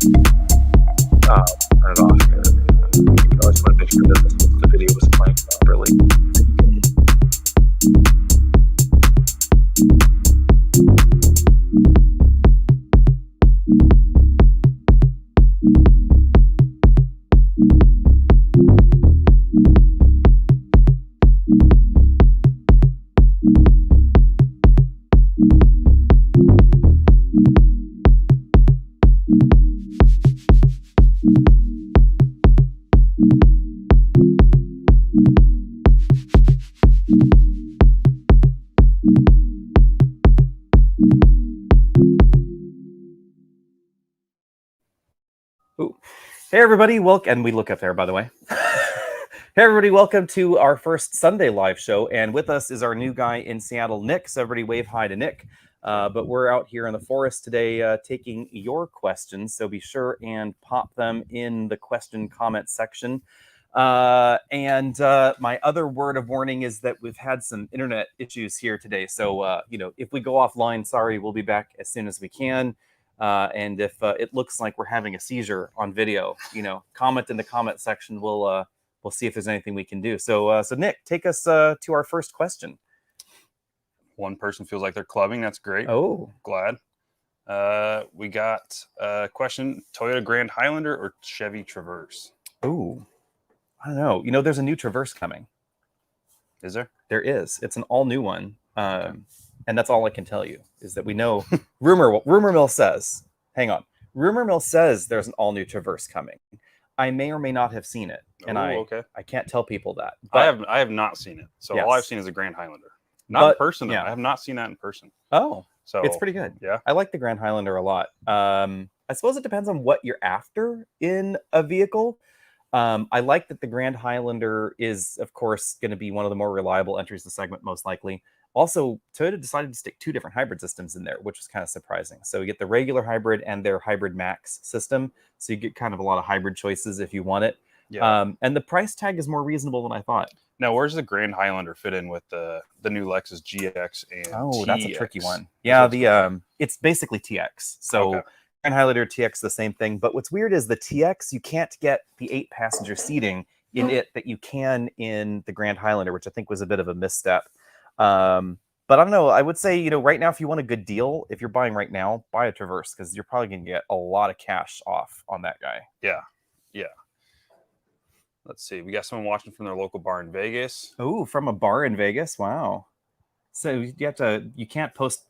Turn it off here. You always want to make sure that the video was playing properly. Hey everybody, and we look up there, by the way. Hey everybody, welcome to our first Sunday live show, and with us is our new guy in Seattle, Nick. So everybody wave hi to Nick. But we're out here in the forest today taking your questions, so be sure and pop them in the question comment section. And my other word of warning is that we've had some internet issues here today, so if we go offline, sorry, we'll be back as soon as we can. And if it looks like we're having a seizure on video, comment in the comment section. We'll see if there's anything we can do. So Nick, take us to our first question. One person feels like they're clubbing. That's great. Oh, glad. We got a question: Toyota Grand Highlander or Chevy Traverse? Oh, I don't know. There's a new Traverse coming. Is there? There is. It's an all new one. And that's all I can tell you is that we know rumor mill says, hang on. Rumor mill says there's an all new Traverse coming. I may or may not have seen it. And I can't tell people that. But I have not seen it. So yes. All I've seen is a Grand Highlander. Not in person though. Yeah. I have not seen that in person. Oh. So it's pretty good. Yeah. I like the Grand Highlander a lot. I suppose it depends on what you're after in a vehicle. I like that the Grand Highlander is, of course, going to be one of the more reliable entries to the segment, most likely. Also, Toyota decided to stick two different hybrid systems in there, which was kind of surprising. So you get the regular hybrid and their Hybrid Max system. So you get kind of a lot of hybrid choices if you want it. Yeah. And the price tag is more reasonable than I thought. Now, where's the Grand Highlander fit in with the new Lexus GX and TX? That's a tricky one. Yeah, it's basically TX. So Grand Highlander TX, the same thing. But what's weird is the TX, you can't get the 8-passenger seating in it that you can in the Grand Highlander, which I think was a bit of a misstep. But I don't know. I would say, right now, if you want a good deal, if you're buying right now, buy a Traverse because you're probably going to get a lot of cash off on that guy. Yeah. Yeah. Let's see. We got someone watching from their local bar in Vegas. Oh, from a bar in Vegas. Wow. So you can't post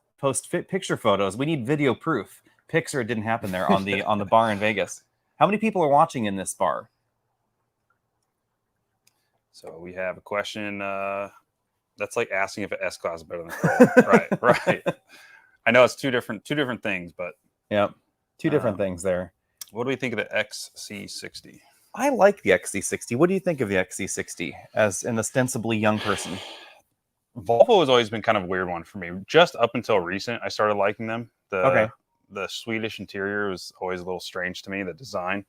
picture photos. We need video proof. Picture didn't happen there on the bar in Vegas. How many people are watching in this bar? So we have a question. That's like asking if an S-Class is better than a Corolla. Right. I know it's two different things, but yep, two different things there. What do we think of the XC60? I like the XC60. What do you think of the XC60 as an ostensibly young person? Volvo has always been kind of a weird one for me. Just up until recent, I started liking them. The Swedish interior was always a little strange to me. The design,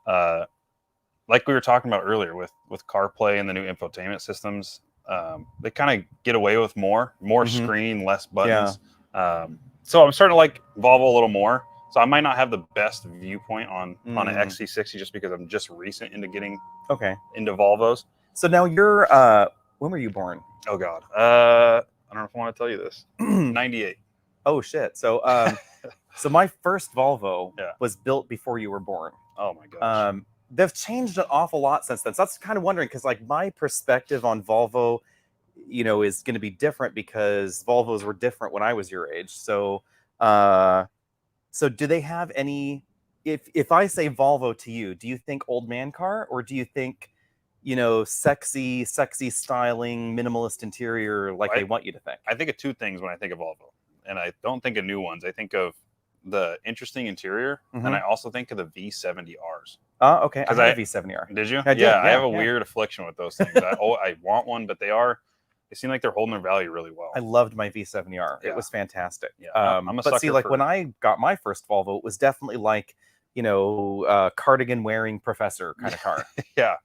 like we were talking about earlier with CarPlay and the new infotainment systems. They kind of get away with more screen, less buttons. Yeah. So I'm starting to like Volvo a little more. So I might not have the best viewpoint on an XC60 just because I'm just recent into getting into Volvos. So now you're when were you born? Oh God, I don't know if I want to tell you this. 98. Oh shit. So so my first Volvo was built before you were born. Oh my gosh. They've changed an awful lot since then. So that's kind of wondering because like my perspective on Volvo, is going to be different because Volvos were different when I was your age. So, so do they have any? If I say Volvo to you, do you think old man car or do you think, sexy styling, minimalist interior like they want you to think? I think of two things when I think of Volvo, and I don't think of new ones. I think of the interesting interior, and I also think of the V70Rs. Okay. I have a V70R. Did you? I did, yeah, I have a weird affliction with those things. I want one, but they seem like they're holding their value really well. I loved my V70R. Yeah. It was fantastic. Yeah, I'm a but see, like when I got my first Volvo, it was definitely like, cardigan wearing professor kind of car. Yeah,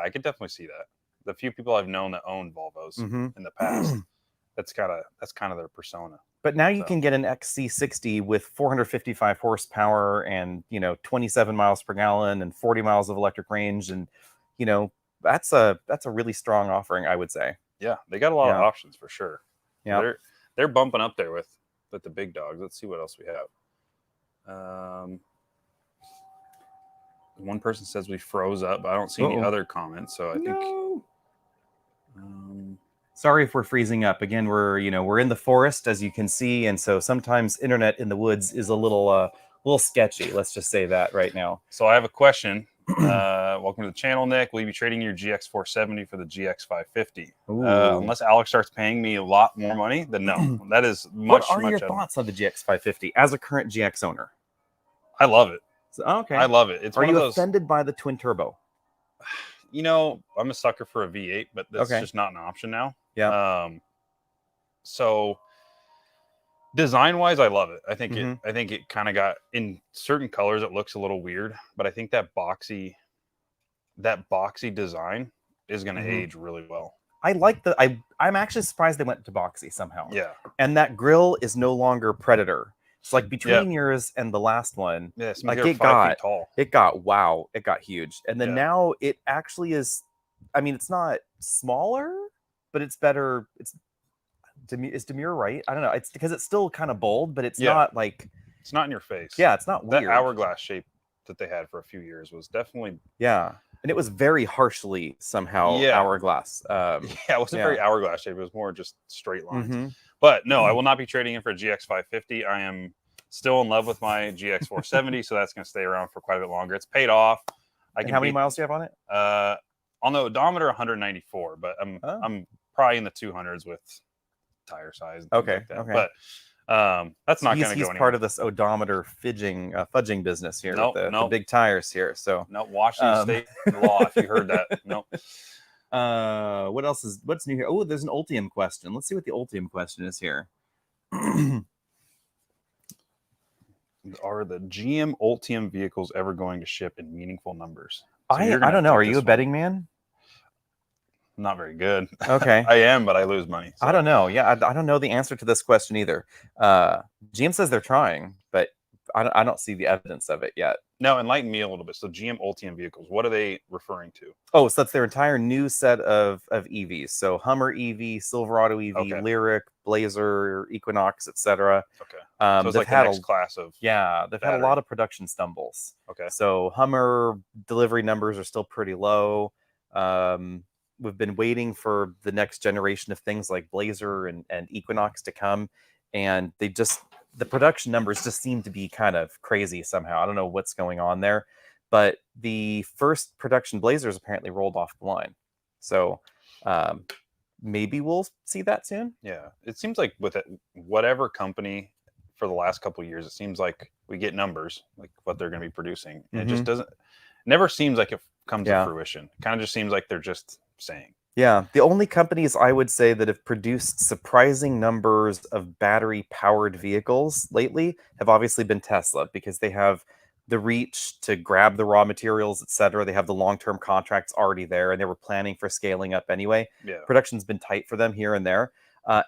I could definitely see that. The few people I've known that own Volvos in the past, that's kind of their persona. But now you can get an XC60 with 455 horsepower and 27 miles per gallon and 40 miles of electric range, and that's a really strong offering, I would say. Yeah, they got a lot of options for sure. Yeah, they're bumping up there with the big dogs. Let's see what else we have. One person says we froze up, but I don't see any other comments. So I think. Sorry if we're freezing up. Again, we're in the forest, as you can see, and so sometimes internet in the woods is a little sketchy. Let's just say that right now. So I have a question. Welcome to the channel, Nick. Will you be trading your GX470 for the GX550? Unless Alex starts paying me a lot more money, then no. That is much. What are your thoughts on the GX550 as a current GX owner? I love it. So, okay, I love it. Are you offended by the twin turbo? I'm a sucker for a V8, but that's just not an option now. Yeah. So design-wise, I love it. I think it kind of got, in certain colors it looks a little weird, but I think that boxy design is going to age really well. I like I'm actually surprised they went to boxy somehow. Yeah. And that grille is no longer Predator. It's like between yours and the last one. Yeah, like it 5 feet tall. It got huge. And then now it actually is, it's not smaller, but it's better. Is demure right? I don't know. It's because it's still kind of bold, but it's not like, it's not in your face. Yeah, it's not weird. That hourglass shape that they had for a few years was definitely and it was very harshly somehow hourglass. It wasn't very hourglass shape. It was more just straight lines. But no, I will not be trading in for a GX550. I am still in love with my GX470, so that's going to stay around for quite a bit longer. It's paid off. How many miles do you have on it? On the odometer, 194, but I'm probably in the 200s with tire size. Okay. But that's not going to go anywhere. He's part of this odometer fudging business here. With the big tires here. So Washington State law. If you heard that, what's new here? Oh, there's an Ultium question. Let's see what the Ultium question is here. Are the GM Ultium vehicles ever going to ship in meaningful numbers? So I don't know. Are you a betting man? Not very good. Okay. I am, but I lose money. So. I don't know. Yeah, I don't know the answer to this question either. GM says they're trying, but I don't see the evidence of it yet. No, enlighten me a little bit. So GM Ultium vehicles, what are they referring to? Oh, so that's their entire new set of EVs. So Hummer EV, Silverado EV, Lyriq, Blazer, Equinox, etc. Okay. So it's like the next class of they've had a lot of production stumbles. Okay. So Hummer delivery numbers are still pretty low. We've been waiting for the next generation of things like Blazer and Equinox to come, and the production numbers just seem to be kind of crazy somehow. I don't know what's going on there, but the first production Blazers apparently rolled off the line. So maybe we'll see that soon. Yeah. It seems like with whatever company for the last couple of years, it seems like we get numbers, like what they're going to be producing. And it just never seems like it comes to fruition. It kind of just seems like they're just saying. Yeah, the only companies I would say that have produced surprising numbers of battery-powered vehicles lately have obviously been Tesla, because they have the reach to grab the raw materials, etc. They have the long-term contracts already there, and they were planning for scaling up anyway. Yeah. Production's been tight for them here and there.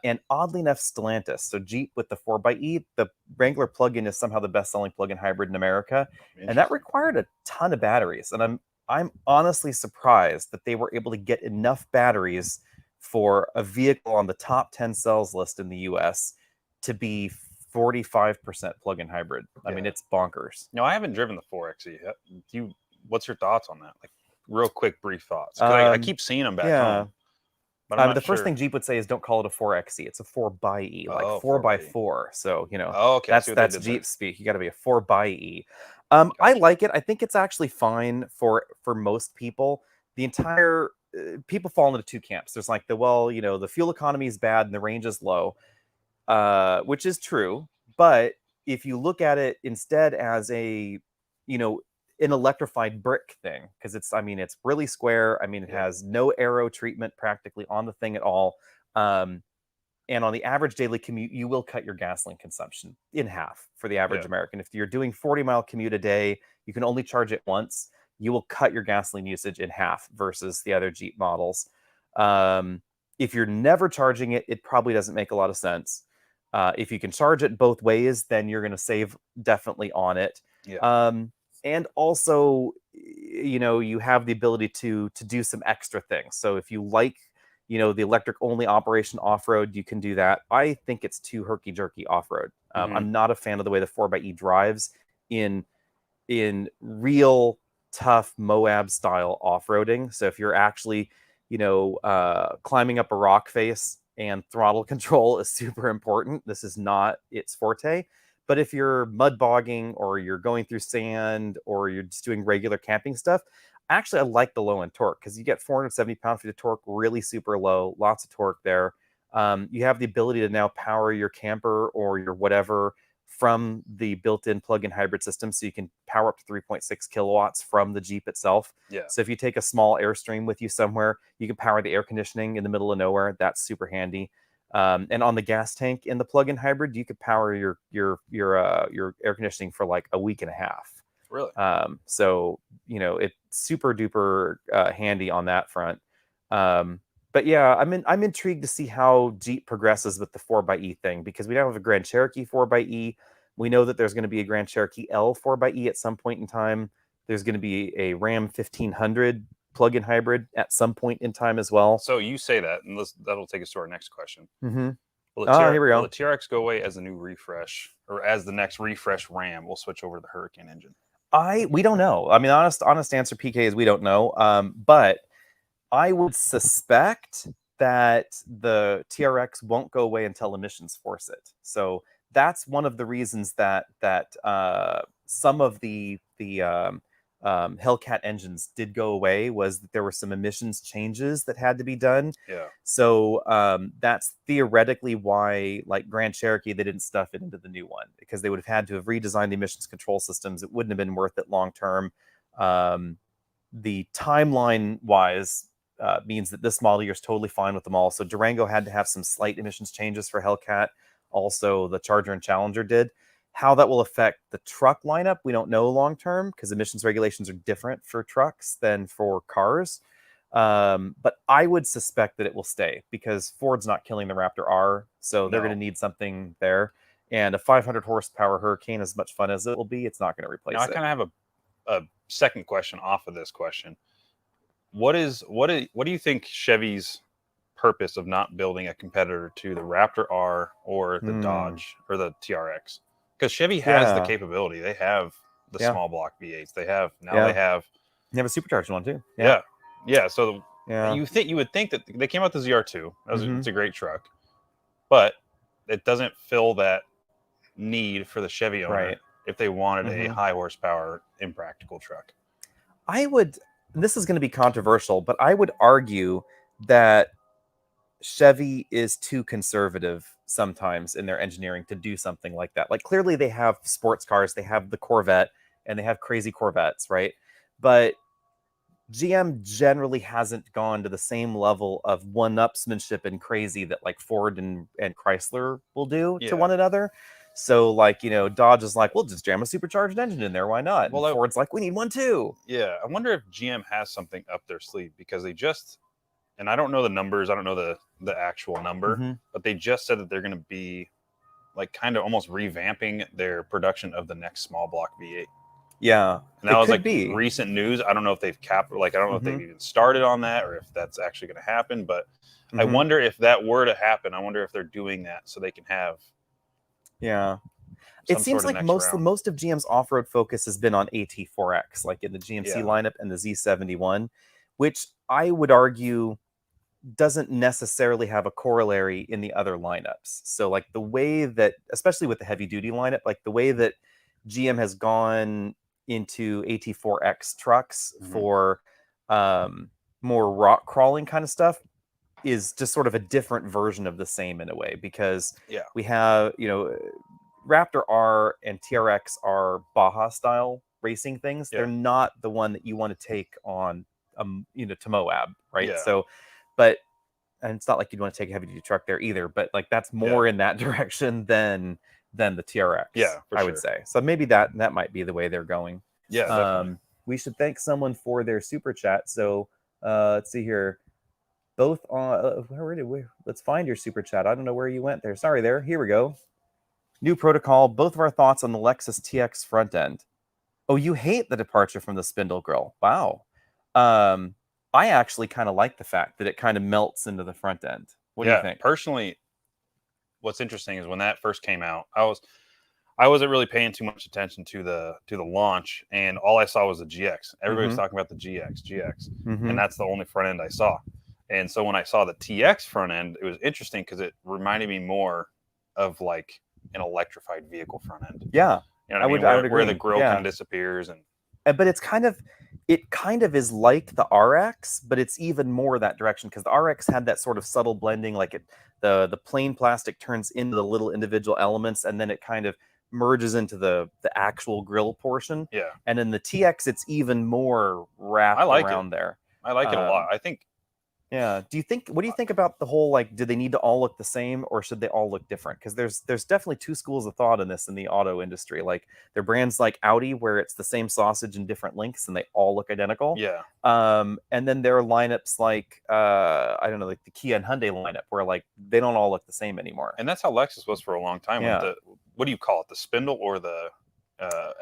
And oddly enough, Stellantis, so Jeep with the 4xe, the Wrangler plug-in is somehow the best-selling plug-in hybrid in America, and that required a ton of batteries. And I'm honestly surprised that they were able to get enough batteries for a vehicle on the top 10 sales list in the US to be 45% plug-in hybrid. I mean, it's bonkers. No, I haven't driven the 4xe yet. What's your thoughts on that? Like, real quick, brief thoughts. I keep seeing them back home. But the first thing Jeep would say is don't call it a 4xe. It's a 4xe, like 4x4. So, that's Jeep speak. You got to be a 4xe. I like it. I think it's actually fine for most people. The entire people fall into two camps. There's like the fuel economy is bad and the range is low, which is true. But if you look at it instead as an electrified brick thing, because it's really square. I mean, it has no aero treatment practically on the thing at all. And on the average daily commute, you will cut your gasoline consumption in half for the average American. If you're doing 40-mile commute a day, you can only charge it once. You will cut your gasoline usage in half versus the other Jeep models. If you're never charging it, it probably doesn't make a lot of sense. If you can charge it both ways, then you're going to save definitely on it. Yeah. And also, you have the ability to do some extra things. So if you like, the electric only operation off-road, you can do that. I think it's too herky-jerky off-road. I'm not a fan of the way the 4xe drives in real tough Moab style off-roading. So if you're actually, climbing up a rock face, and throttle control is super important, this is not its forte. But if you're mud bogging, or you're going through sand, or you're just doing regular camping stuff, actually I like the low end torque, because you get 470 pound-feet of torque, really super low, lots of torque there. You have the ability to now power your camper or your whatever from the built-in plug-in hybrid system, so you can power up to 3.6 kilowatts from the Jeep itself. Yeah. So if you take a small Airstream with you somewhere, you can power the air conditioning in the middle of nowhere. That's super handy. And on the gas tank in the plug-in hybrid, you could power your air conditioning for like a week and a half. Really? So it's super duper handy on that front. But yeah, I'm intrigued to see how Jeep progresses with the 4xe thing, because we now have a Grand Cherokee 4xe. We know that there's going to be a Grand Cherokee L 4xe at some point in time. There's going to be a Ram 1500 plug-in hybrid at some point in time as well. So you say that, and that'll take us to our next question. Mm-hmm. Here we go. Will the TRX go away as a new refresh, or as the next refresh Ram will switch over to the Hurricane engine? We don't know. I mean, honest answer, PK, is we don't know. But I would suspect that the TRX won't go away until emissions force it. So that's one of the reasons that some of the Hellcat engines did go away, was that there were some emissions changes that had to be done. Yeah. So that's theoretically why, like Grand Cherokee, they didn't stuff it into the new one, because they would have had to have redesigned the emissions control systems. It wouldn't have been worth it long term. The timeline wise means that this model year is totally fine with them all. So Durango had to have some slight emissions changes for Hellcat. Also, the Charger and Challenger did. How that will affect the truck lineup, we don't know long term, because emissions regulations are different for trucks than for cars. But I would suspect that it will stay, because Ford's not killing the Raptor R, so they're going to need something there. And a 500 horsepower Hurricane, as much fun as it will be, it's not going to replace it. I kind of have a second question off of this question. What do you think Chevy's purpose of not building a competitor to the Raptor R or the Dodge or the TRX? Because Chevy has the capability. They have the small block V8s. They have they have a supercharged one too. Yeah. So you would think that they came out the ZR2. It's a great truck, but it doesn't fill that need for the Chevy owner if they wanted a high horsepower, impractical truck. This is going to be controversial, but I would argue that Chevy is too conservative sometimes in their engineering to do something like that. Like, clearly they have sports cars, they have the Corvette, and they have crazy Corvettes, right? But GM generally hasn't gone to the same level of one-upsmanship and crazy that like Ford and Chrysler will do to one another. So, like, Dodge is like, we'll just jam a supercharged engine in there. Why not? And Ford's like, we need one too. Yeah. I wonder if GM has something up their sleeve, because they just, and I don't know the numbers, I don't know the actual number, but they just said that they're going to be like kind of almost revamping their production of the next small block V8. Yeah. And that was like recent news. I don't know if they've I don't know if they've even started on that, or if that's actually going to happen, but I wonder if that were to happen, I wonder if they're doing that so they can have. Yeah. It seems like most of GM's off-road focus has been on AT4X, like in the GMC lineup and the Z71, which I would argue doesn't necessarily have a corollary in the other lineups. So like the way that, especially with the heavy duty lineup, like the way that GM has gone into AT4X trucks for more rock crawling kind of stuff is just sort of a different version of the same in a way, because we have, Raptor R and TRX are Baja style racing things. They're not the one that you want to take on, to Moab, right? Yeah. So, and it's not like you'd want to take a heavy duty truck there either, but like that's more in that direction than the TRX. Yeah, I would say. So maybe that might be the way they're going. Yeah. We should thank someone for their super chat. So let's see here. both on let's find your super chat. I don't know where you went there. Sorry there. Here we go. New protocol. Both of our thoughts on the Lexus TX front end. Oh, you hate the departure from the spindle grille. Wow. I actually kind of like the fact that it kind of melts into the front end. What do you think? Personally, what's interesting is when that first came out, I wasn't really paying too much attention to the launch, and all I saw was the GX. Everybody was talking about the GX, and that's the only front end I saw. And so when I saw the TX front end, it was interesting because it reminded me more of like an electrified vehicle front end. Yeah, you know what I mean? Where the grill kind of disappears, but it kind of is like the RX, but it's even more that direction because the RX had that sort of subtle blending, like the plain plastic turns into the little individual elements, and then it kind of merges into the actual grill portion. Yeah. And in the TX, it's even more wrapped around there. I like it a lot. I think. Yeah. What do you think about the whole, like, do they need to all look the same or should they all look different? Because there's definitely two schools of thought in this in the auto industry. Like, there are brands like Audi where it's the same sausage in different lengths and they all look identical. Yeah. And then there are lineups like, I don't know, like the Kia and Hyundai lineup where like they don't all look the same anymore. And that's how Lexus was for a long time. Yeah. With what do you call it? The spindle or the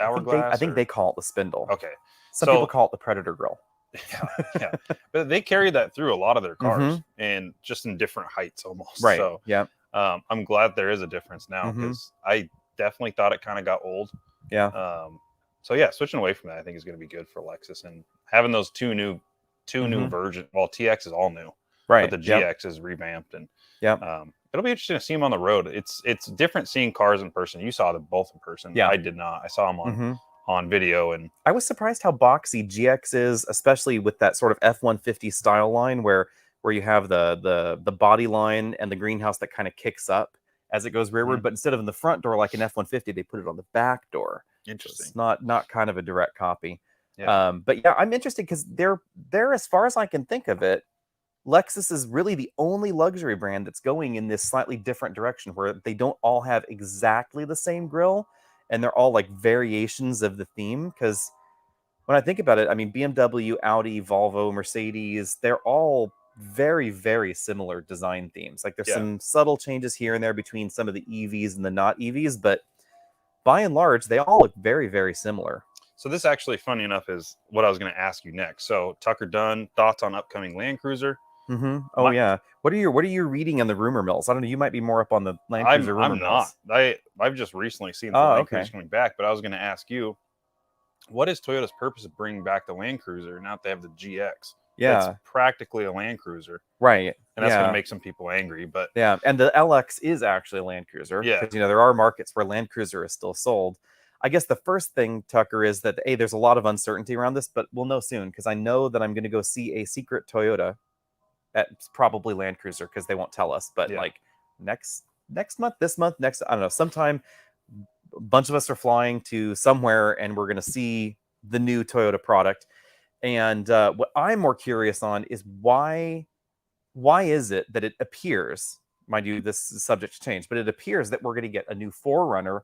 hourglass? I think they call it the spindle. Okay. Some people call it the Predator grill. Yeah. But they carried that through a lot of their cars and just in different heights almost. Right. So yeah. I'm glad there is a difference now because I definitely thought it kind of got old. Yeah. So yeah, switching away from that I think is going to be good for Lexus, and having those two new versions. Well, TX is all new. Right. But the GX is revamped, and it'll be interesting to see them on the road. It's different seeing cars in person. You saw them both in person. Yeah. I did not. I saw them on video, and I was surprised how boxy GX is, especially with that sort of F-150 style line where you have the body line and the greenhouse that kind of kicks up as it goes rearward, but instead of in the front door like an F-150, they put it on the back door. Interesting. It's not kind of a direct copy. Yeah. But yeah, I'm interested because they're as far as I can think of it, Lexus is really the only luxury brand that's going in this slightly different direction where they don't all have exactly the same grille and they're all like variations of the theme. Because when I think about it, I mean, BMW, Audi, Volvo, Mercedes, they're all very, very similar design themes. Like there's some subtle changes here and there between some of the EVs and the not EVs, but by and large, they all look very, very similar. So this actually, funny enough, is what I was going to ask you next. So Tucker Dunn, thoughts on upcoming Land Cruiser? Oh yeah. What are you reading in the rumor mills? I don't know. You might be more up on the Land Cruiser rumor mills. I've just recently seen the Land Cruiser coming back, but I was going to ask you, what is Toyota's purpose of bringing back the Land Cruiser now that they have the GX? Yeah, it's practically a Land Cruiser, right? And that's going to make some people angry. But yeah, and the LX is actually a Land Cruiser. Yeah, because there are markets where Land Cruiser is still sold. I guess the first thing, Tucker, is that there's a lot of uncertainty around this, but we'll know soon because I know that I'm going to go see a secret Toyota at probably Land Cruiser because they won't tell us. But like next month, this month, next, I don't know, sometime a bunch of us are flying to somewhere and we're going to see the new Toyota product. And what I'm more curious on is why is it that it appears, mind you, this is subject to change, but it appears that we're going to get a new 4Runner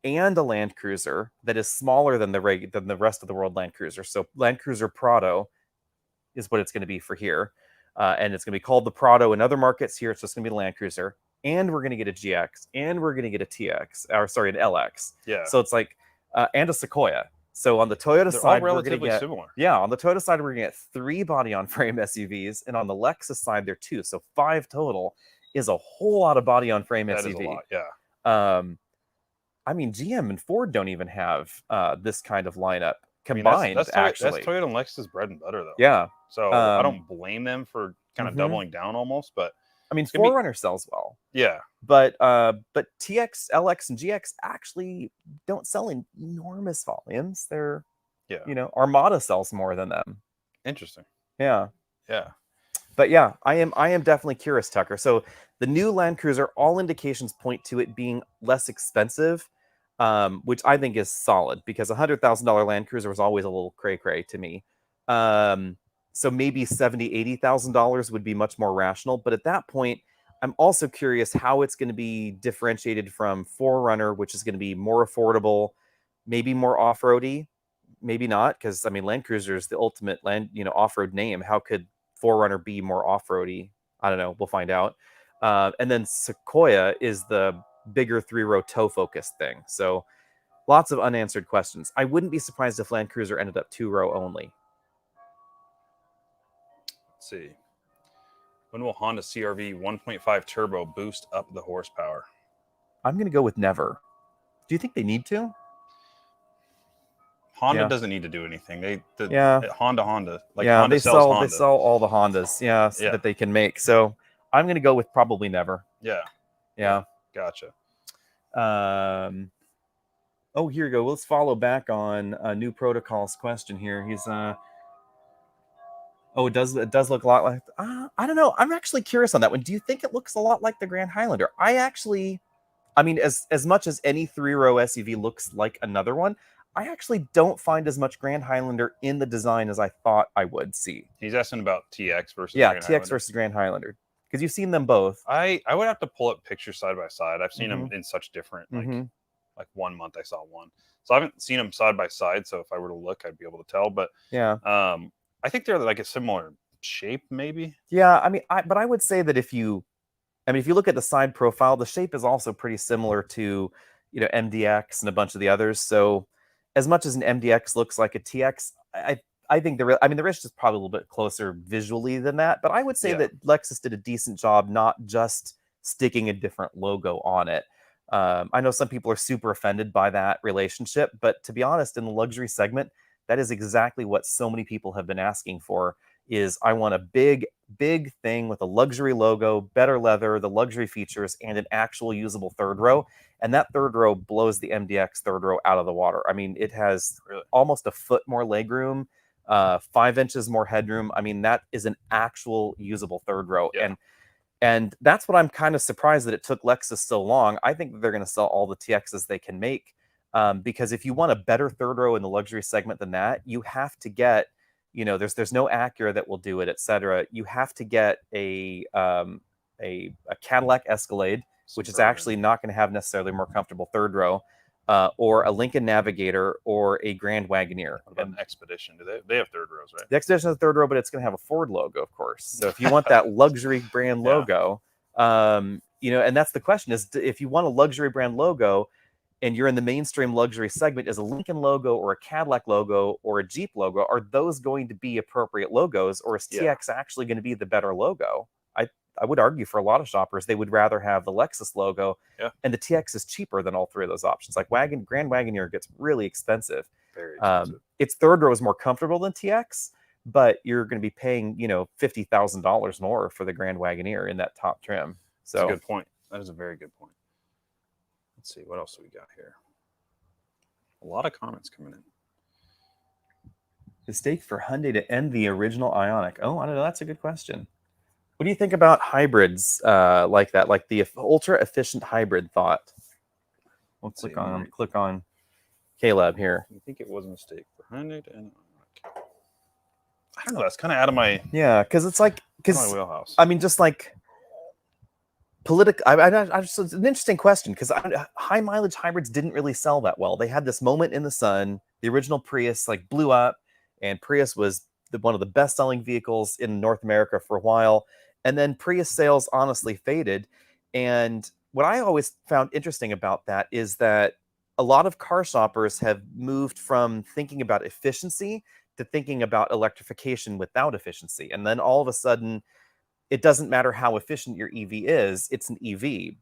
and a Land Cruiser that is smaller than the rest of the world Land Cruiser. So Land Cruiser Prado is what it's going to be for here. And it's going to be called the Prado in other markets. Here it's just going to be the Land Cruiser. And we're going to get a GX. And we're going to get a TX. Or sorry, an LX. Yeah. So it's like, and a Sequoia. So on the Toyota side, all relatively similar. Yeah, on the Toyota side, we're going to get 3 body-on-frame SUVs. And on the Lexus side, there are 2. So 5 total is a whole lot of body-on-frame SUV. That is a lot, yeah. I mean, GM and Ford don't even have this kind of lineup combined. That's actually, Toyota and Lexus bread and butter, though. Yeah. So I don't blame them for kind of doubling down almost, but I mean, 4Runner sells well. Yeah. But TX, LX, and GX actually don't sell in enormous volumes. They're, Armada sells more than them. Interesting. Yeah. Yeah. But yeah, I am definitely curious, Tucker. So the new Land Cruiser, all indications point to it being less expensive, which I think is solid because $100,000 Land Cruiser was always a little cray-cray to me. So maybe $70,000, $80,000 would be much more rational. But at that point, I'm also curious how it's going to be differentiated from 4Runner, which is going to be more affordable, maybe more off-roady, maybe not, because I mean Land Cruiser is the ultimate off-road name. How could 4Runner be more off-roady? I don't know. We'll find out. And then Sequoia is the bigger 3-row tow-focused thing. So lots of unanswered questions. I wouldn't be surprised if Land Cruiser ended up 2-row only. Let's see. When will Honda CR-V 1.5 turbo boost up the horsepower? I'm going to go with never. Do you think they need to? Honda doesn't need to do anything. Honda. Like yeah, Honda they sells sell Honda. They sell all the Hondas, that they can make. So I'm going to go with probably never. Yeah. Gotcha. Oh, here you go. Let's follow back on New Protocol's question here. He's it does look a lot like I don't know. I'm actually curious on that one. Do you think it looks a lot like the Grand Highlander? I mean, as much as any 3-row SUV looks like another one, I actually don't find as much Grand Highlander in the design as I thought I would see. He's asking about TX versus Grand TX Highlander. Versus Grand Highlander, because you've seen them both. I would have to pull up pictures side by side. I've seen them in such different like 1 month I saw one, so I haven't seen them side by side. So if I were to look, I'd be able to tell. But I think they're like a similar shape, maybe. Yeah, I mean, but I would say that if you look at the side profile, the shape is also pretty similar to, MDX and a bunch of the others. So as much as an MDX looks like a TX, I think the Ridge is probably a little bit closer visually than that. But I would say that Lexus did a decent job not just sticking a different logo on it. I know some people are super offended by that relationship, but to be honest, in the luxury segment, that is exactly what so many people have been asking for. Is I want a big thing with a luxury logo, better leather, the luxury features, and an actual usable third row. And that third row blows the MDX third row out of the water. I mean, it has almost a foot more legroom, 5 inches more headroom. I mean, that is an actual usable third row. And that's what I'm kind of surprised that it took Lexus so long. I think that they're going to sell all the TXs they can make, because if you want a better third row in the luxury segment than that, you have to get, there's no Acura that will do it, etc. You have to get a Cadillac Escalade, which is actually not going to have necessarily more comfortable third row, or a Lincoln Navigator or a Grand Wagoneer. What about an Expedition? Do they have third rows, right? The Expedition has a third row, but it's going to have a Ford logo, of course. So if you want that luxury brand logo, and that's the question: is if you want a luxury brand logo, and you're in the mainstream luxury segment, is a Lincoln logo or a Cadillac logo or a Jeep logo, are those going to be appropriate logos, or is TX actually going to be the better logo? I would argue for a lot of shoppers, they would rather have the Lexus logo, and the TX is cheaper than all three of those options. Like Grand Wagoneer gets really expensive. Very expensive. Its third row is more comfortable than TX, but you're going to be paying, $50,000 more for the Grand Wagoneer in that top trim. So that's a good point. That is a very good point. Let's see, what else do we got here? A lot of comments coming in. Mistake for Hyundai to end the original Ioniq. Oh, I don't know. That's a good question. What do you think about hybrids like that, like the ultra efficient hybrid thought? We'll click on Caleb here. You think it was a mistake for Hyundai to end? I don't know. That's kind of out of my because it's like my wheelhouse. I mean, just like it's an interesting question because high mileage hybrids didn't really sell that well. They had this moment in the sun. The original Prius blew up, and Prius was one of the best selling vehicles in North America for a while. And then Prius sales honestly faded. And what I always found interesting about that is that a lot of car shoppers have moved from thinking about efficiency to thinking about electrification without efficiency. And then all of a sudden, it doesn't matter how efficient your EV is, it's an EV.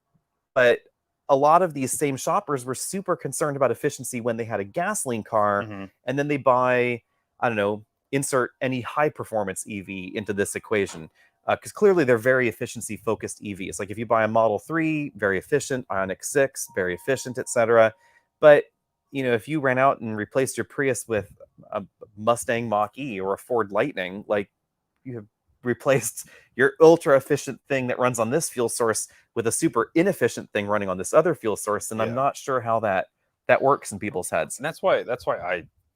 But a lot of these same shoppers were super concerned about efficiency when they had a gasoline car, and then they buy, I don't know, insert any high performance EV into this equation. Because clearly they're very efficiency focused EVs. Like if you buy a Model 3, very efficient, Ioniq 6, very efficient, etc. But if you ran out and replaced your Prius with a Mustang Mach-E or a Ford Lightning, like you have replaced your ultra efficient thing that runs on this fuel source with a super inefficient thing running on this other fuel source, and I'm not sure how that works in people's heads. And that's why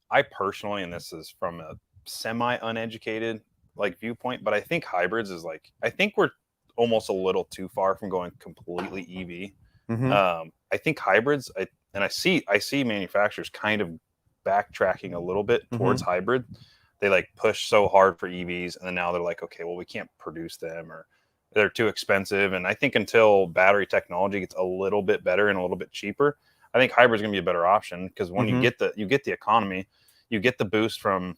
I personally, and this is from a semi uneducated viewpoint, but I think hybrids is I think we're almost a little too far from going completely EV. I think hybrids, I see manufacturers kind of backtracking a little bit towards hybrid. they like push so hard for EVs, and then now they're like, okay, well, we can't produce them, or they're too expensive. And I think until battery technology gets a little bit better and a little bit cheaper, I think hybrid is going to be a better option, because when you get the economy, you get the boost from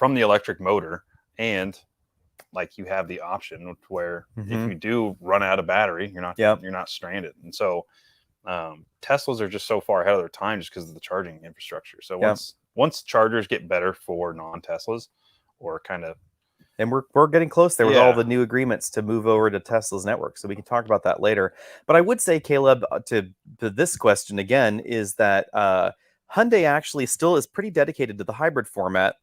the electric motor, and like you have the option where if you do run out of battery, you're not stranded. And so Teslas are just so far ahead of their time just because of the charging infrastructure. So once chargers get better for non-Teslas, or kind of, and we're getting close there with all the new agreements to move over to Tesla's network, so we can talk about that later. But I would say, Caleb, to this question again, is that Hyundai actually still is pretty dedicated to the hybrid format.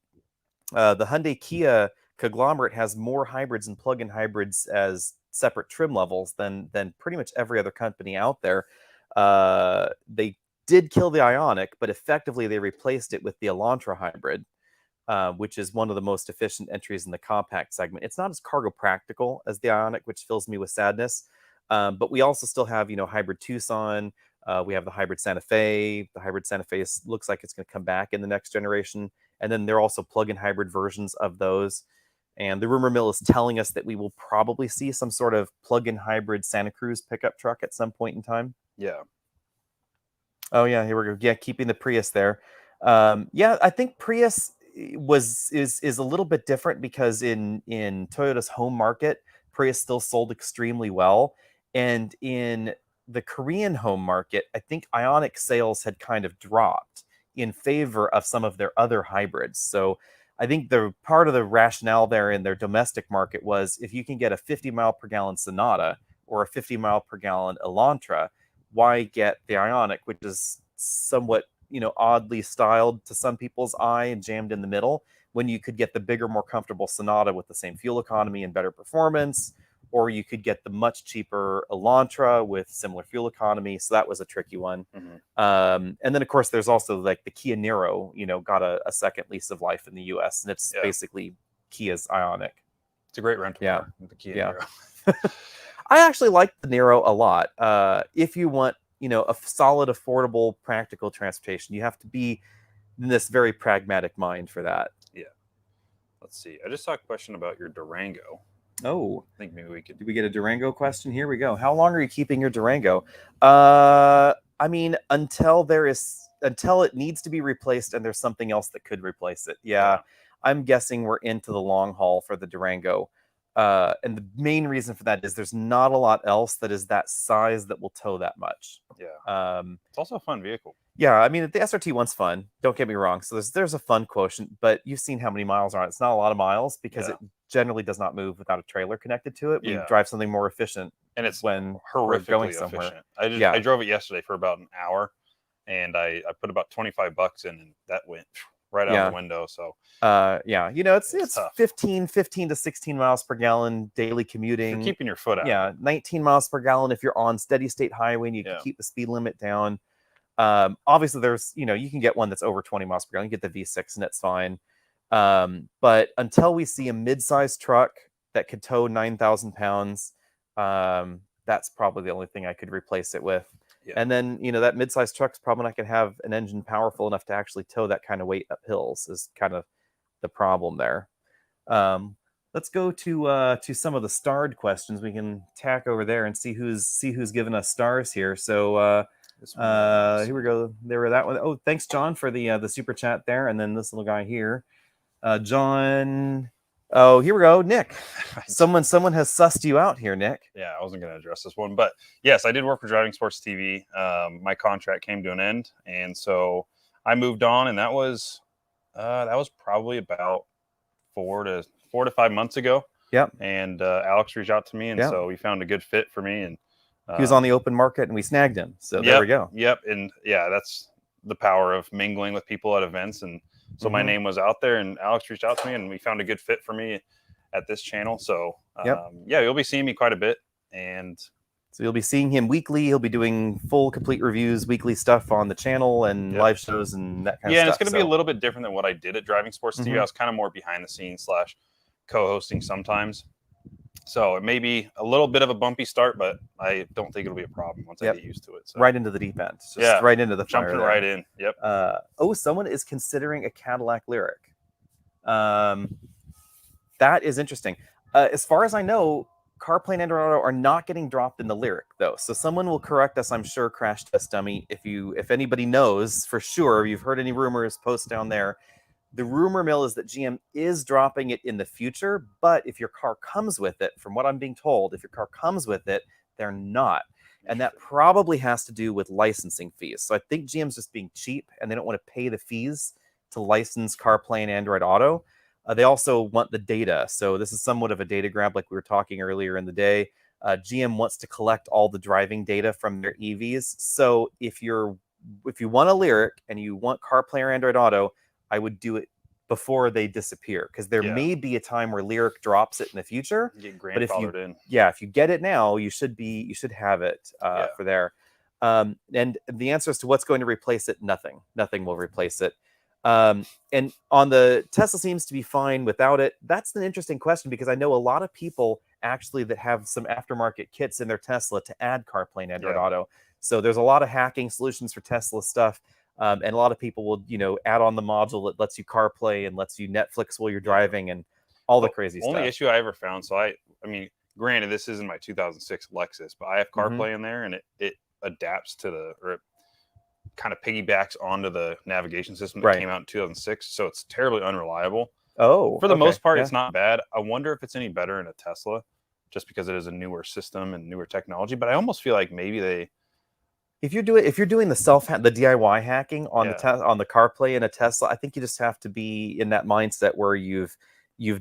The Hyundai Kia conglomerate has more hybrids and plug-in hybrids as separate trim levels than pretty much every other company out there. They did kill the Ioniq, but effectively they replaced it with the Elantra hybrid, which is one of the most efficient entries in the compact segment. It's not as cargo practical as the Ioniq, which fills me with sadness. But we also still have, hybrid Tucson. We have the hybrid Santa Fe. The hybrid Santa Fe looks like it's going to come back in the next generation. And then there are also plug-in hybrid versions of those. And the rumor mill is telling us that we will probably see some sort of plug-in hybrid Santa Cruz pickup truck at some point in time. Yeah. Oh yeah, here we go. Yeah, keeping the Prius there. Yeah, I think Prius is a little bit different because in Toyota's home market, Prius still sold extremely well, and in the Korean home market, I think Ioniq sales had kind of dropped in favor of some of their other hybrids. So I think the part of the rationale there in their domestic market was, if you can get a 50 mile per gallon Sonata or a 50 mile per gallon Elantra, why get the Ioniq, which is somewhat, oddly styled to some people's eye and jammed in the middle, when you could get the bigger, more comfortable Sonata with the same fuel economy and better performance, or you could get the much cheaper Elantra with similar fuel economy. So that was a tricky one. And then, of course, there's also like the Kia Niro, got a second lease of life in the US, and it's basically Kia's Ioniq. It's a great rental car, the Kia Niro. I actually like the Niro a lot. If you want, a solid, affordable, practical transportation, you have to be in this very pragmatic mind for that. Yeah. Let's see. I just saw a question about your Durango. Oh, I think maybe we could. Did we get a Durango question? Here we go. How long are you keeping your Durango? I mean, until it needs to be replaced and there's something else that could replace it. Yeah. I'm guessing we're into the long haul for the Durango. And the main reason for that is there's not a lot else that is that size that will tow that much. Yeah. It's also a fun vehicle. Yeah, I mean, the SRT one's fun. Don't get me wrong. So there's a fun quotient, but you've seen how many miles are on it. It's not a lot of miles because it generally does not move without a trailer connected to it. We drive something more efficient, and it's when horrifically we're going somewhere. efficient. I drove it yesterday for about an hour, and I put about $25 in, and that went right out the window. So it's tough. 15 to 16 miles per gallon daily commuting. You're keeping your foot out. Yeah, 19 miles per gallon if you're on steady state highway and you can keep the speed limit down. Obviously there's, you can get one that's over 20 miles per gallon. You get the V6 and it's fine. But until we see a mid-sized truck that could tow 9,000 pounds, that's probably the only thing I could replace it with. Yeah. And then, that mid-sized truck's probably not going to have an engine powerful enough to actually tow that kind of weight up hills, is kind of the problem there. Let's go to some of the starred questions. We can tack over there and see who's given us stars here. So here we go. There were that one. Oh, thanks, John, for the super chat there. And then this little guy here, John. Oh, here we go, Nick. Someone has sussed you out here, Nick. Yeah, I wasn't going to address this one, but yes, I did work for Driving Sports TV. My contract came to an end, and so I moved on, and that was probably about 4 to 5 months ago. Yep. And Alex reached out to me, and so we found a good fit for me, and he was on the open market, and we snagged him. So there we go. Yep, and that's the power of mingling with people at events. And so my name was out there, and Alex reached out to me, and we found a good fit for me at this channel. So you'll be seeing me quite a bit, and so you'll be seeing him weekly. He'll be doing full, complete reviews, weekly stuff on the channel and live shows and that kind of stuff. Yeah, and it's going to be a little bit different than what I did at Driving Sports TV. I was kind of more behind the scenes / co-hosting sometimes. So it may be a little bit of a bumpy start, but I don't think it'll be a problem once I get used to it. So. Right into the deep end. Just right into the fire. Jumping right in. Yep. Someone is considering a Cadillac Lyriq. That is interesting. As far as I know, CarPlay and Android Auto are not getting dropped in the Lyriq though. So someone will correct us, I'm sure, Crash Test Dummy. If anybody knows for sure, you've heard any rumors, post down there. The rumor mill is that GM is dropping it in the future, but if your car comes with it, from what I'm being told, if your car comes with it, they're not. And that probably has to do with licensing fees. So I think GM's just being cheap and they don't want to pay the fees to license CarPlay and Android Auto. They also want the data. So this is somewhat of a data grab like we were talking earlier in the day. GM wants to collect all the driving data from their EVs. So if you want a Lyriq and you want CarPlay or Android Auto, I would do it before they disappear, because there may be a time where Lyriq drops it in the future. Get But if you get it now, you should have it for there. And the answer as to what's going to replace it, nothing will replace it. And on the Tesla seems to be fine without it. That's an interesting question, because I know a lot of people actually that have some aftermarket kits in their Tesla to add CarPlay and Android Auto. So there's a lot of hacking solutions for Tesla stuff. And a lot of people will, add on the module that lets you CarPlay and lets you Netflix while you're driving and all the crazy stuff. Only issue I ever found. So I mean, granted, this isn't my 2006 Lexus, but I have CarPlay in there, and it adapts to it kind of piggybacks onto the navigation system that came out in 2006. So it's terribly unreliable. Oh, for the most part, it's not bad. I wonder if it's any better in a Tesla, just because it is a newer system and newer technology. But I almost feel like maybe if you're doing the DIY hacking on the CarPlay in a Tesla, I think you just have to be in that mindset where you've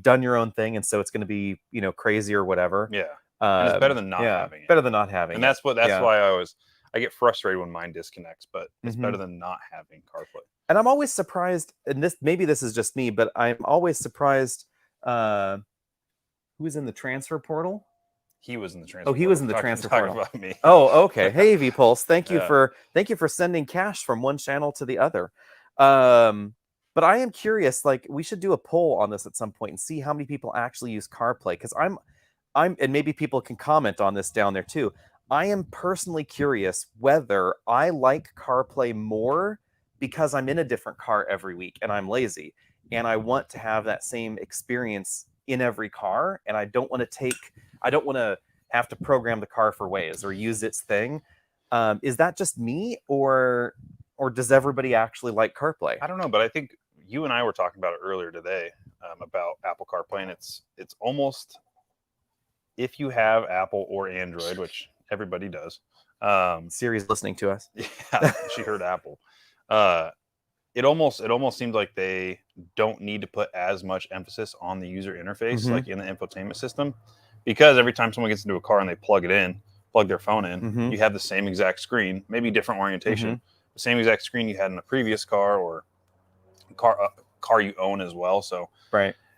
done your own thing, and so it's going to be crazy or whatever. Yeah, and it's better than not having it. Better than not having and it. that's why I get frustrated when mine disconnects, but it's better than not having CarPlay. And I'm always surprised, and maybe this is just me, but I'm always surprised. Who's in the transfer portal? He was in the transfer. Oh, he was in the transfer portal. About me. Oh, okay. Hey, V Pulse, thank you for sending cash from one channel to the other. But I am curious. Like, we should do a poll on this at some point and see how many people actually use CarPlay. Because I'm, and maybe people can comment on this down there too. I am personally curious whether I like CarPlay more because I'm in a different car every week and I'm lazy and I want to have that same experience in every car, and I don't want to have to program the car for Waze or use its thing. Is that just me, or does everybody actually like CarPlay? I don't know, but I think you and I were talking about it earlier today about Apple CarPlay, and it's almost, if you have Apple or Android, which everybody does. Siri's listening to us. Yeah, she heard Apple. It almost seems like they don't need to put as much emphasis on the user interface, like in the infotainment system, because every time someone gets into a car and they plug their phone in, you have the same exact screen, maybe different orientation, the same exact screen you had in a previous car or car you own as well. So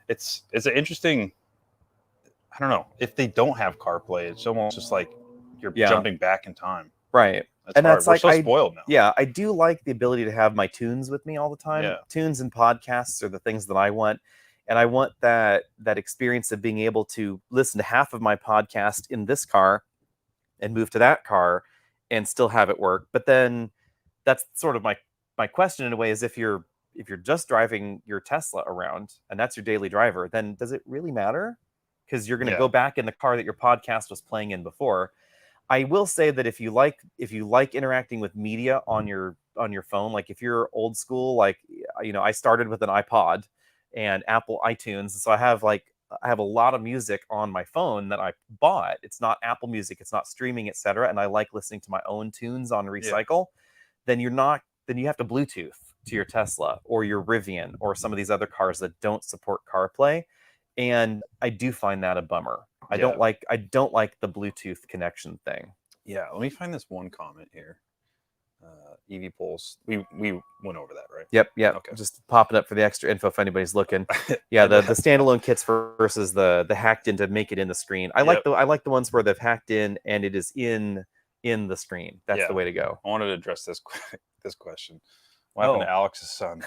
it's an interesting. I don't know, if they don't have CarPlay, it's almost just like you're jumping back in time. Right. That's like, we're so spoiled now. Yeah, I do like the ability to have my tunes with me all the time. Yeah. Tunes and podcasts are the things that I want. And I want that experience of being able to listen to half of my podcast in this car and move to that car and still have it work. But then that's sort of my question in a way, is if you're just driving your Tesla around and that's your daily driver, then does it really matter? Because you're going to go back in the car that your podcast was playing in before. I will say that if you like interacting with media on your phone, like if you're old school, like I started with an iPod and Apple iTunes, so I have a lot of music on my phone that I bought. It's not Apple Music, it's not streaming, etc. And I like listening to my own tunes on Recycle. Then you have to Bluetooth to your Tesla or your Rivian or some of these other cars that don't support CarPlay. And I do find that a bummer. I don't like the Bluetooth connection thing. Yeah, let me find this one comment here. EV Pulse. We went over that, right? Yep. Okay. Just popping up for the extra info if anybody's looking. Yeah, the standalone kits versus the hacked in to make it in the screen. I like the ones where they've hacked in and it is in the screen. That's the way to go. I wanted to address this question. What happened to Alex's son?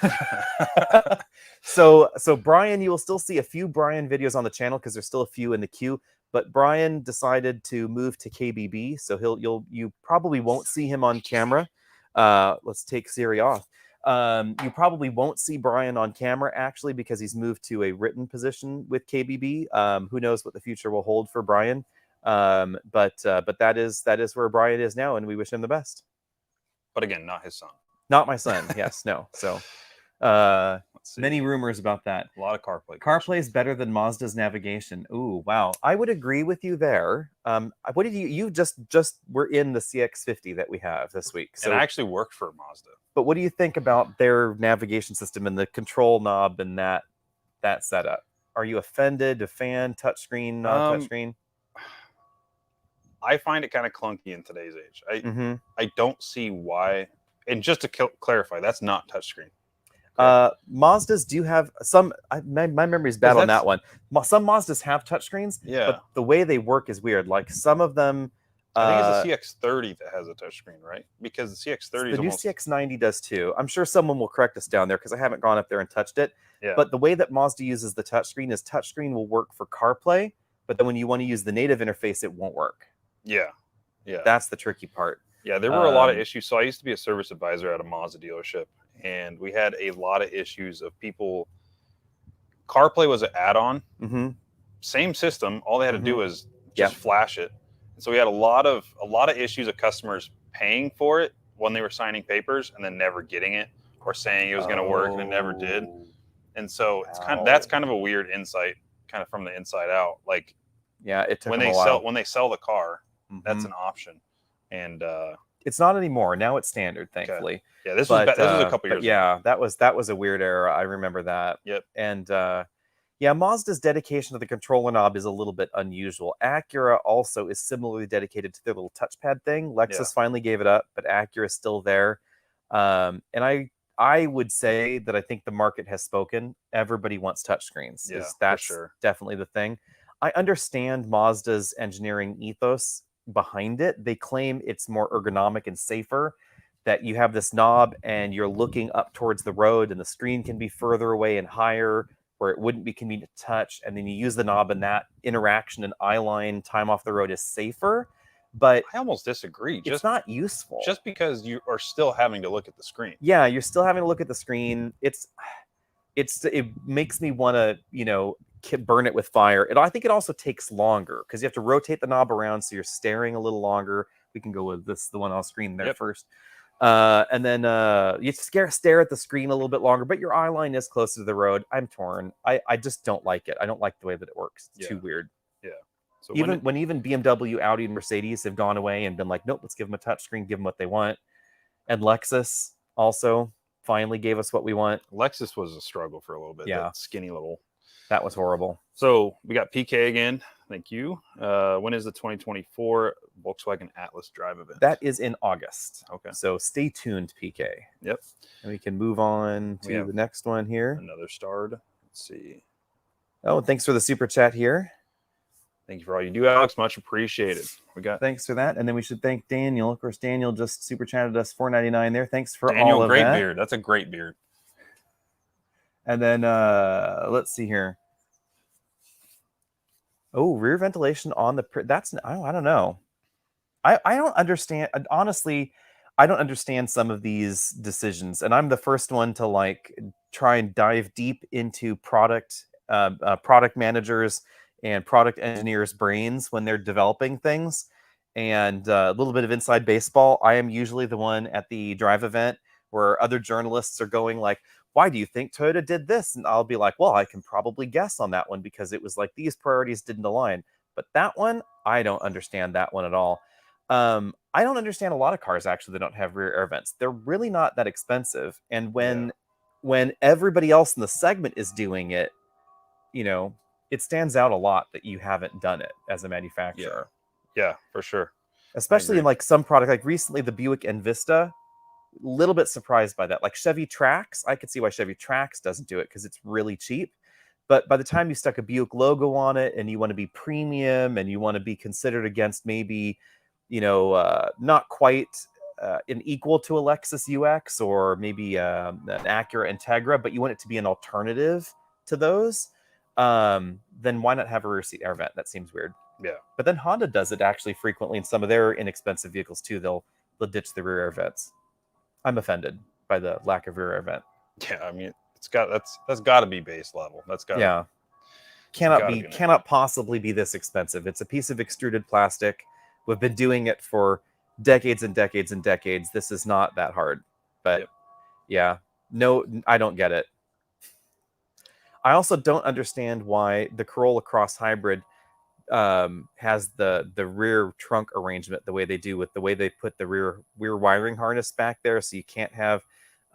So Brian, you will still see a few Brian videos on the channel because there's still a few in the queue. But Brian decided to move to KBB, so you probably won't see him on camera. Let's take Siri off. You probably won't see Brian on camera actually because he's moved to a written position with KBB. Who knows what the future will hold for Brian? But that is where Brian is now, and we wish him the best. But again, not his son. Not my son. Yes, no. So many rumors about that. A lot of CarPlay. CarPlay is better than Mazda's navigation. Ooh, wow. I would agree with you there. What did you just were in the CX-50 that we have this week? So and I actually worked for Mazda. But what do you think about their navigation system and the control knob and that setup? Are you offended? A fan? Touchscreen? Not touchscreen? I find it kind of clunky in today's age. I don't see why. And just to clarify, that's not touchscreen. Mazdas do have some. My memory is bad on that one. Some Mazdas have touchscreens, but the way they work is weird. Like some of them. I think it's the CX-30 that has a touchscreen, right? Because the CX-30 is the new CX-90 does too. I'm sure someone will correct us down there because I haven't gone up there and touched it. Yeah. But the way that Mazda uses the touchscreen is touchscreen will work for CarPlay, but then when you want to use the native interface, it won't work. Yeah. That's the tricky part. Yeah, there were a lot of issues. So I used to be a service advisor at a Mazda dealership, and we had a lot of issues of people. CarPlay was an add-on, same system. All they had to do was just flash it. So we had a lot of issues of customers paying for it when they were signing papers and then never getting it or saying it was going to work and it never did. And so it's that's kind of a weird insight, kind of from the inside out. Like, it took when them a while. when they sell the car, that's an option. And it's not anymore. Now it's standard, thankfully. Okay. Yeah, this was a couple years ago. Yeah, that was a weird era. I remember that. Yep. And Mazda's dedication to the controller knob is a little bit unusual. Acura also is similarly dedicated to their little touchpad thing. Lexus finally gave it up, but Acura is still there. And I would say that I think the market has spoken. Everybody wants touchscreens. Yeah, that's for sure. Definitely the thing. I understand Mazda's engineering ethos behind it. They claim it's more ergonomic and safer, that you have this knob and you're looking up towards the road and the screen can be further away and higher where it wouldn't be convenient to touch. And then you use the knob and that interaction and eye line time off the road is safer. But I almost disagree. It's not useful. Just because you are still having to look at the screen. Yeah, you're still having to look at the screen. It makes me want to, burn it with fire. I think it also takes longer because you have to rotate the knob around so you're staring a little longer. We can go with the one on screen there first. And then you stare at the screen a little bit longer, but your eye line is closer to the road. I'm torn. I just don't like it. I don't like the way that it works. It's too weird. Yeah. So when even BMW, Audi, and Mercedes have gone away and been like, nope, let's give them a touchscreen, give them what they want. And Lexus also finally gave us what we want. Lexus was a struggle for a little bit. Yeah. That skinny little. That was horrible. So we got PK again. Thank you. When is the 2024 Volkswagen Atlas Drive event? That is in August. Okay. So stay tuned, PK. Yep. And we can move on to the next one here. Another starred. Let's see. Oh, thanks for the super chat here. Thank you for all you do, Alex. Much appreciated. Thanks for that. And then we should thank Daniel. Of course, Daniel just super chatted us $4.99 there. Thanks for Daniel, all of great that. beard. That's a great beard. And then let's see here. Oh, rear ventilation on the I don't know. I don't understand. Honestly, I don't understand some of these decisions. And I'm the first one to try and dive deep into product managers and product engineers' brains when they're developing things. And a little bit of inside baseball. I am usually the one at the drive event where other journalists are going like, why do you think Toyota did this? And I'll be like, well, I can probably guess on that one because it was like these priorities didn't align. But that one, I don't understand that one at all. I don't understand a lot of cars actually that don't have rear air vents. They're really not that expensive. And when everybody else in the segment is doing it, it stands out a lot that you haven't done it as a manufacturer. Yeah, for sure. Especially in some product, like recently the Buick Envista. Little bit surprised by that. Like Chevy Trax, I could see why Chevy Trax doesn't do it because it's really cheap. But by the time you stuck a Buick logo on it and you want to be premium and you want to be considered against maybe, not quite an equal to a Lexus UX or maybe an Acura Integra, but you want it to be an alternative to those, then why not have a rear seat air vent? That seems weird. Yeah. But then Honda does it actually frequently in some of their inexpensive vehicles too. They'll ditch the rear air vents. I'm offended. by the lack of rear vent. Yeah, I mean, that's got to be base level. That's got Yeah. Cannot possibly be this expensive. It's a piece of extruded plastic. We've been doing it for decades and decades and decades. This is not that hard. But yeah, no, I don't get it. I also don't understand why the Corolla Cross Hybrid has the rear trunk arrangement the way they do, with the way they put the rear wiring harness back there, so you can't have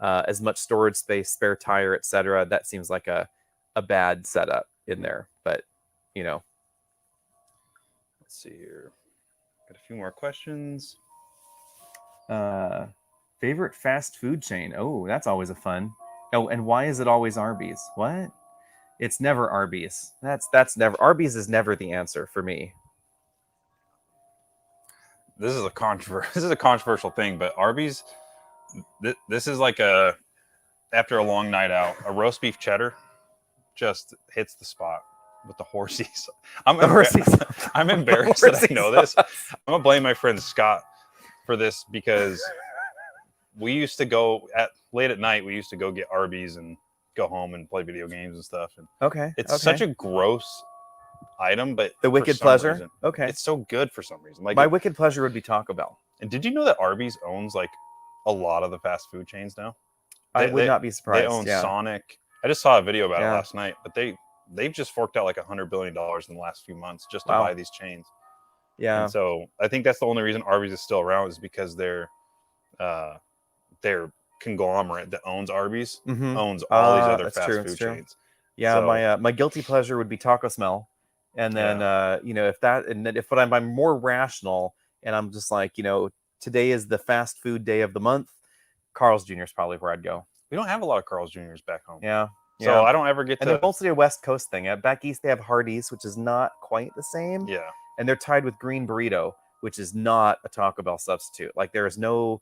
as much storage space, spare tire, etc. That seems like a bad setup in there, but you know. Let's see here. Got a few more questions. Favorite fast food chain? Oh, that's always a fun. Oh, and why is it always Arby's? What? It's never Arby's. That's never Arby's is never the answer for me. This is a controversial thing, but Arby's, this is like after a long night out, a roast beef cheddar just hits the spot with the horsies. I'm embarrassed that I know this. I'm gonna blame my friend Scott for this, because we used to go late at night. We used to go get Arby's and go home and play video games and stuff. And it's such a gross item, but the wicked pleasure. Reason, it's so good for some reason. Like, my wicked pleasure would be Taco Bell. And did you know that Arby's owns like a lot of the fast food chains now? I would not be surprised. They own Sonic. I just saw a video about it last night, but they've just forked out like $100 billion in the last few months just to buy these chains. Yeah. And so I think that's the only reason Arby's is still around, is because their conglomerate that owns Arby's owns all these other fast food chains. Yeah, so, my guilty pleasure would be Taco Smell. And then if I'm more rational and I'm just like, today is the fast food day of the month, Carl's Jr. is probably where I'd go. We don't have a lot of Carl's Jr.'s back home. Yeah. So I don't ever get to. And they're mostly a West Coast thing. Back east, they have Hardee's, which is not quite the same. Yeah. And they're tied with Green Burrito, which is not a Taco Bell substitute. Like, there is no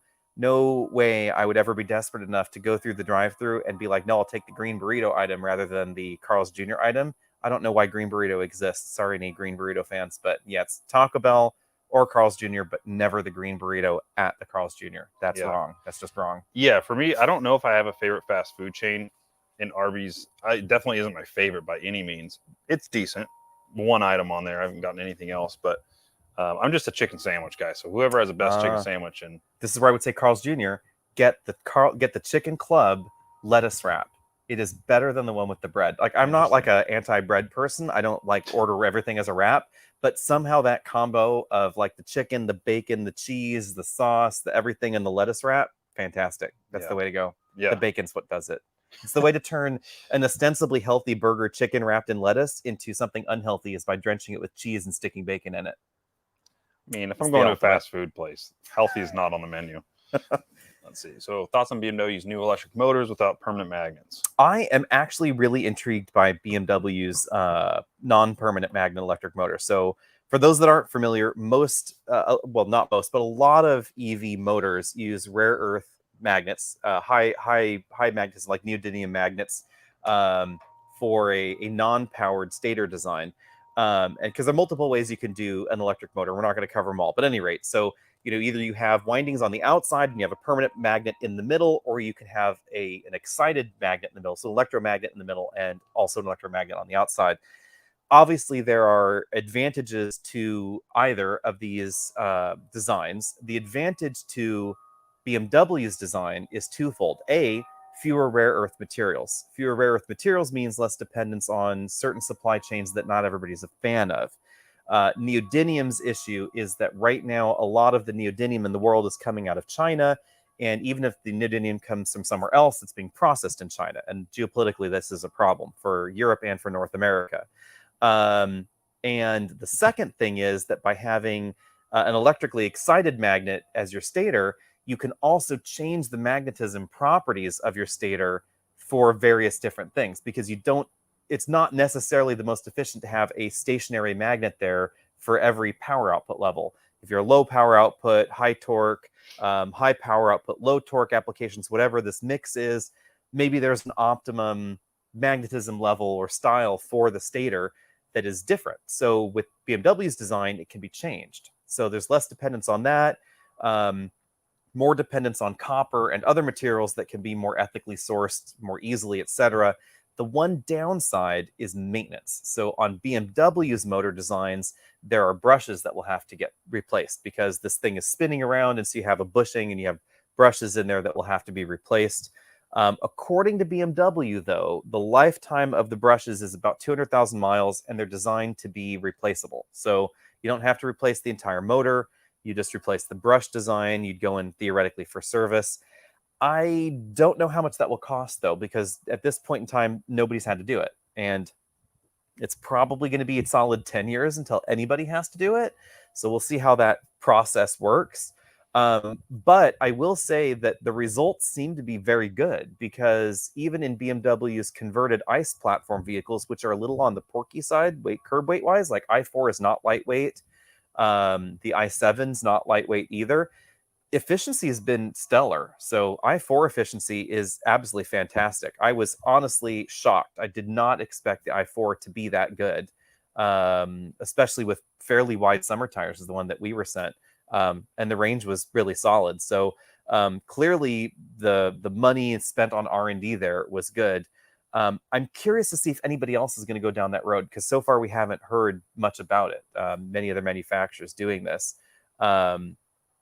way I would ever be desperate enough to go through the drive-thru and be like, no, I'll take the Green Burrito item rather than the Carl's Jr. item. I don't know why Green Burrito exists. Sorry, any Green Burrito fans, but yeah, it's Taco Bell or Carl's Jr., but never the Green Burrito at the Carl's Jr. That's wrong. That's just wrong. Yeah, for me, I don't know if I have a favorite fast food chain. In Arby's, it definitely isn't my favorite by any means. It's decent. One item on there. I haven't gotten anything else, but I'm just a chicken sandwich guy. So whoever has the best chicken sandwich, and this is where I would say Carl's Jr. Get the chicken club lettuce wrap. It is better than the one with the bread. Like, I'm not like an anti-bread person. I don't like order everything as a wrap, but somehow that combo of like the chicken, the bacon, the cheese, the sauce, the everything in the lettuce wrap, fantastic. That's the way to go. Yeah. The bacon's what does it. It's the way to turn an ostensibly healthy burger chicken wrapped in lettuce into something unhealthy, is by drenching it with cheese and sticking bacon in it. I mean, if I'm going to a fast food place, healthy is not on the menu. Let's see. So, thoughts on BMW's new electric motors without permanent magnets? I am actually really intrigued by BMW's non-permanent magnet electric motor. So, for those that aren't familiar, well, not most, but a lot of EV motors use rare earth magnets, high magnets like neodymium magnets, for a non-powered stator design. And because there are multiple ways you can do an electric motor, we're not going to cover them all. But at any rate, so either you have windings on the outside and you have a permanent magnet in the middle, or you can have an excited magnet in the middle, so electromagnet in the middle and also an electromagnet on the outside. Obviously, there are advantages to either of these designs. The advantage to BMW's design is twofold. A, fewer rare earth materials. Fewer rare earth materials means less dependence on certain supply chains that not everybody's a fan of. Neodymium's issue is that right now, a lot of the neodymium in the world is coming out of China. And even if the neodymium comes from somewhere else, it's being processed in China. And geopolitically, this is a problem for Europe and for North America. And the second thing is that by having an electrically excited magnet as your stator, you can also change the magnetism properties of your stator for various different things, because it's not necessarily the most efficient to have a stationary magnet there for every power output level. If you're low power output, high torque, high power output, low torque applications, whatever this mix is, maybe there's an optimum magnetism level or style for the stator that is different. So with BMW's design, it can be changed. So there's less dependence on that. more dependence on copper and other materials that can be more ethically sourced more easily, etc. The one downside is maintenance. So on BMW's motor designs, there are brushes that will have to get replaced because this thing is spinning around, and so you have a bushing and you have brushes in there that will have to be replaced. According to BMW, though, the lifetime of the brushes is about 200,000 miles, and they're designed to be replaceable. So you don't have to replace the entire motor. You just replace the brush design. You'd go in theoretically for service. I don't know how much that will cost, though, because at this point in time, nobody's had to do it. And it's probably going to be a solid 10 years until anybody has to do it. So we'll see how that process works. But I will say that the results seem to be very good, because even in BMW's converted ICE platform vehicles, which are a little on the porky side, curb weight wise, like i4 is not lightweight. The i7's not lightweight either. Efficiency has been stellar. So i4 efficiency is absolutely fantastic. I was honestly shocked. I did not expect the i4 to be that good, especially with fairly wide summer tires, is the one that we were sent. And the range was really solid. So clearly the money spent on R&D there was good. I'm curious to see if anybody else is going to go down that road, because so far we haven't heard much about it. Many other manufacturers doing this.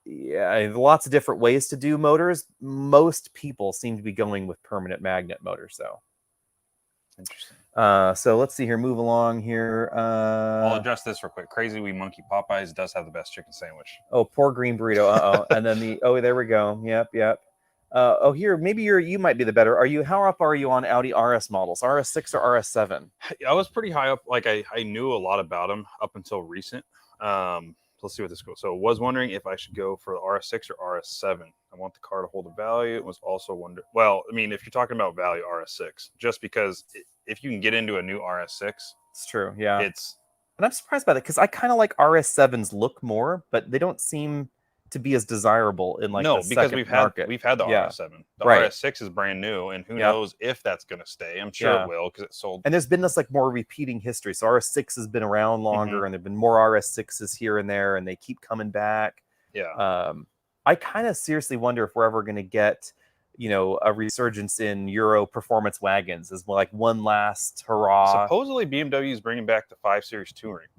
Yeah, lots of different ways to do motors. Most people seem to be going with permanent magnet motors, though. Interesting. So let's see here. Move along here. I'll address this real quick. Crazy Wee Monkey Popeyes does have the best chicken sandwich. Oh, poor green burrito. And then there we go. Yep. Here, maybe you might be the better. How up are you on Audi RS models? RS6 or RS7? I was pretty high up. Like I knew a lot about them up until recent. Let's see what this goes. So I was wondering if I should go for the RS6 or RS7. I want the car to hold a value. It was also well, I mean, if you're talking about value, RS6, just because if you can get into a new RS6, it's true. Yeah. And I'm surprised by that, because I kind of like RS7's look more, but they don't seem to be as desirable in the because we've had the RS7. The right. RS6 is brand new, and who knows if that's going to stay. I'm sure it will, because it sold. And there's been this more repeating history. So RS6 has been around longer, and there've been more RS6s here and there, and they keep coming back. Yeah. I kind of seriously wonder if we're ever going to get, a resurgence in Euro performance wagons as one last hurrah. Supposedly BMW is bringing back the 5 Series Touring.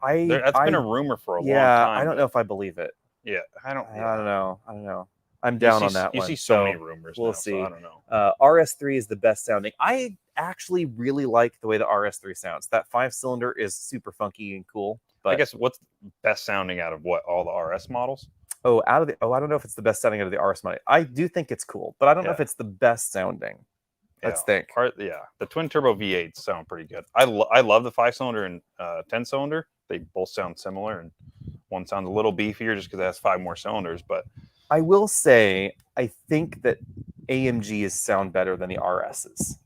That's been a rumor for a long time. I don't know if I believe it. Yeah, I don't know. I'm down on that one. You see so many rumors. We'll now, see. So I don't know. RS3 is the best sounding. I actually really like the way the RS3 sounds. That 5-cylinder is super funky and cool. But I guess what's best sounding out of all the RS models? I don't know if it's the best sounding out of the RS model. I do think it's cool, but I don't know if it's the best sounding. Let's think. The twin turbo V8s sound pretty good. I love the 5-cylinder and 10-cylinder. They both sound similar, and one sounds a little beefier just because it has 5 more cylinders. But I will say, I think that AMGs sound better than the RSs.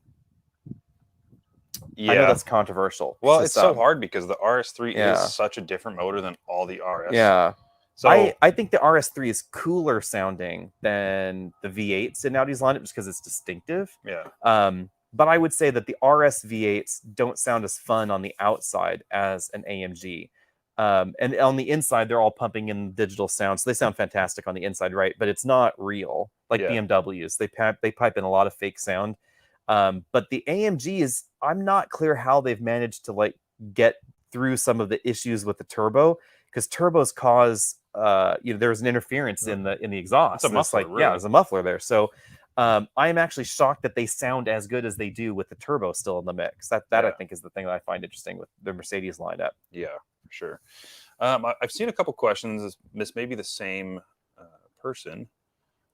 Yeah, I know that's controversial. Well, it's so hard because the RS3 is such a different motor than all the RS. Yeah. So I think the RS3 is cooler sounding than the V8s in Audi's lineup, just because it's distinctive. Yeah. But I would say that the RS V8s don't sound as fun on the outside as an AMG. And on the inside, they're all pumping in digital sound. So they sound fantastic on the inside, right? But it's not real. Like BMWs, they pipe in a lot of fake sound. But the AMGs, I'm not clear how they've managed to get through some of the issues with the turbo, because turbos cause there's an interference in the exhaust. It's a muffler, really. Yeah, there's a muffler there. So I'm actually shocked that they sound as good as they do with the turbo still in the mix. That I think is the thing that I find interesting with the Mercedes lineup. Yeah, for sure. I've seen a couple questions. This may be the same person.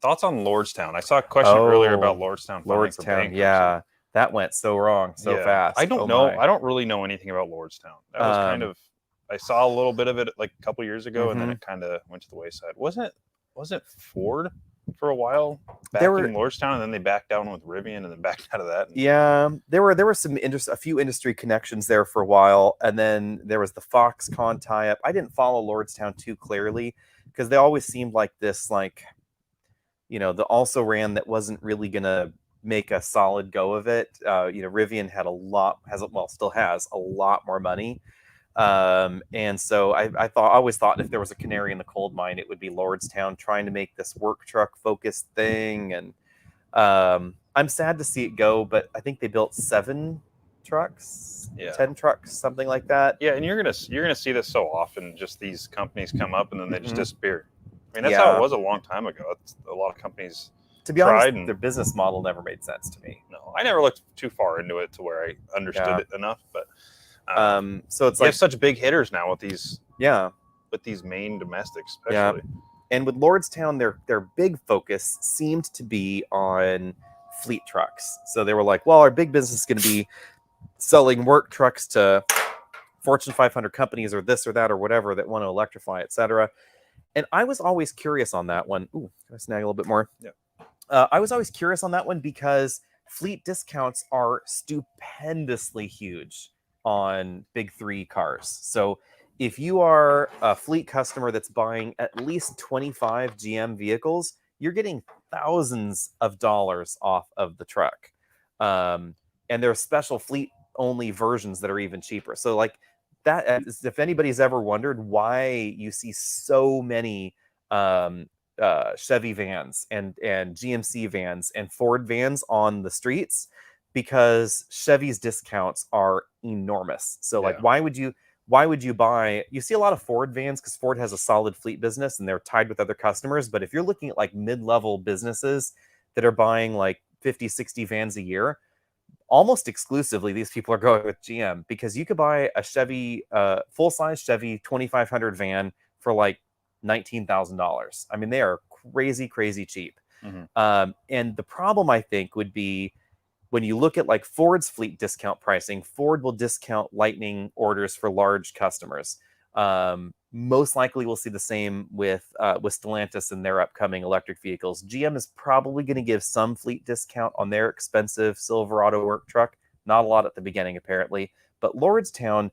Thoughts on Lordstown? I saw a question earlier about Lordstown. Yeah, that went so wrong so fast. I don't know. I don't really know anything about Lordstown. That was kind of. I saw a little bit of it a couple years ago, and then it kind of went to the wayside. Wasn't Ford for a while backing Lordstown, and then they backed down with Rivian, and then backed out of that? Yeah, there were a few industry connections there for a while, and then there was the Foxconn tie-up. I didn't follow Lordstown too clearly, because they always seemed like this, the also ran that wasn't really gonna make a solid go of it. Rivian had still has a lot more money. And so I always thought if there was a canary in the coal mine, it would be Lordstown trying to make this work truck focused thing. And I'm sad to see it go, but I think they built 7 trucks, 10 trucks, something like that. Yeah, and you're gonna see this so often. Just these companies come up and then they just disappear. I mean, that's how it was a long time ago. A lot of companies. To be honest, their business model never made sense to me. No, I never looked too far into it to where I understood it enough. But so it's you like have such big hitters now with these. Yeah. With these main domestics, especially. Yeah. And with Lordstown, their big focus seemed to be on fleet trucks. So they were like, well, our big business is going to be selling work trucks to Fortune 500 companies or this or that or whatever that want to electrify, etc. And I was always curious on that one. Ooh, can I snag a little bit more? Yeah. I was always curious on that one because fleet discounts are stupendously huge on big 3 cars. So if you are a fleet customer that's buying at least 25 GM vehicles, you're getting thousands of dollars off of the truck. And there are special fleet only versions that are even cheaper. So like that, if anybody's ever wondered why you see so many Chevy vans and GMC vans and Ford vans on the streets, because Chevy's discounts are enormous. So like, why would you buy, you see a lot of Ford vans because Ford has a solid fleet business and they're tied with other customers. But if you're looking at like mid-level businesses that are buying like 50, 60 vans a year, almost exclusively, these people are going with GM, because you could buy a Chevy, full-size Chevy 2500 van for like $19,000. I mean, they are crazy cheap. And the problem, I think, would be when you look at like Ford's fleet discount pricing, Ford will discount Lightning orders for large customers. Most likely we'll see the same with Stellantis and their upcoming electric vehicles. GM is probably going to give some fleet discount on their expensive Silverado work truck. Not a lot at the beginning, apparently. But Lordstown,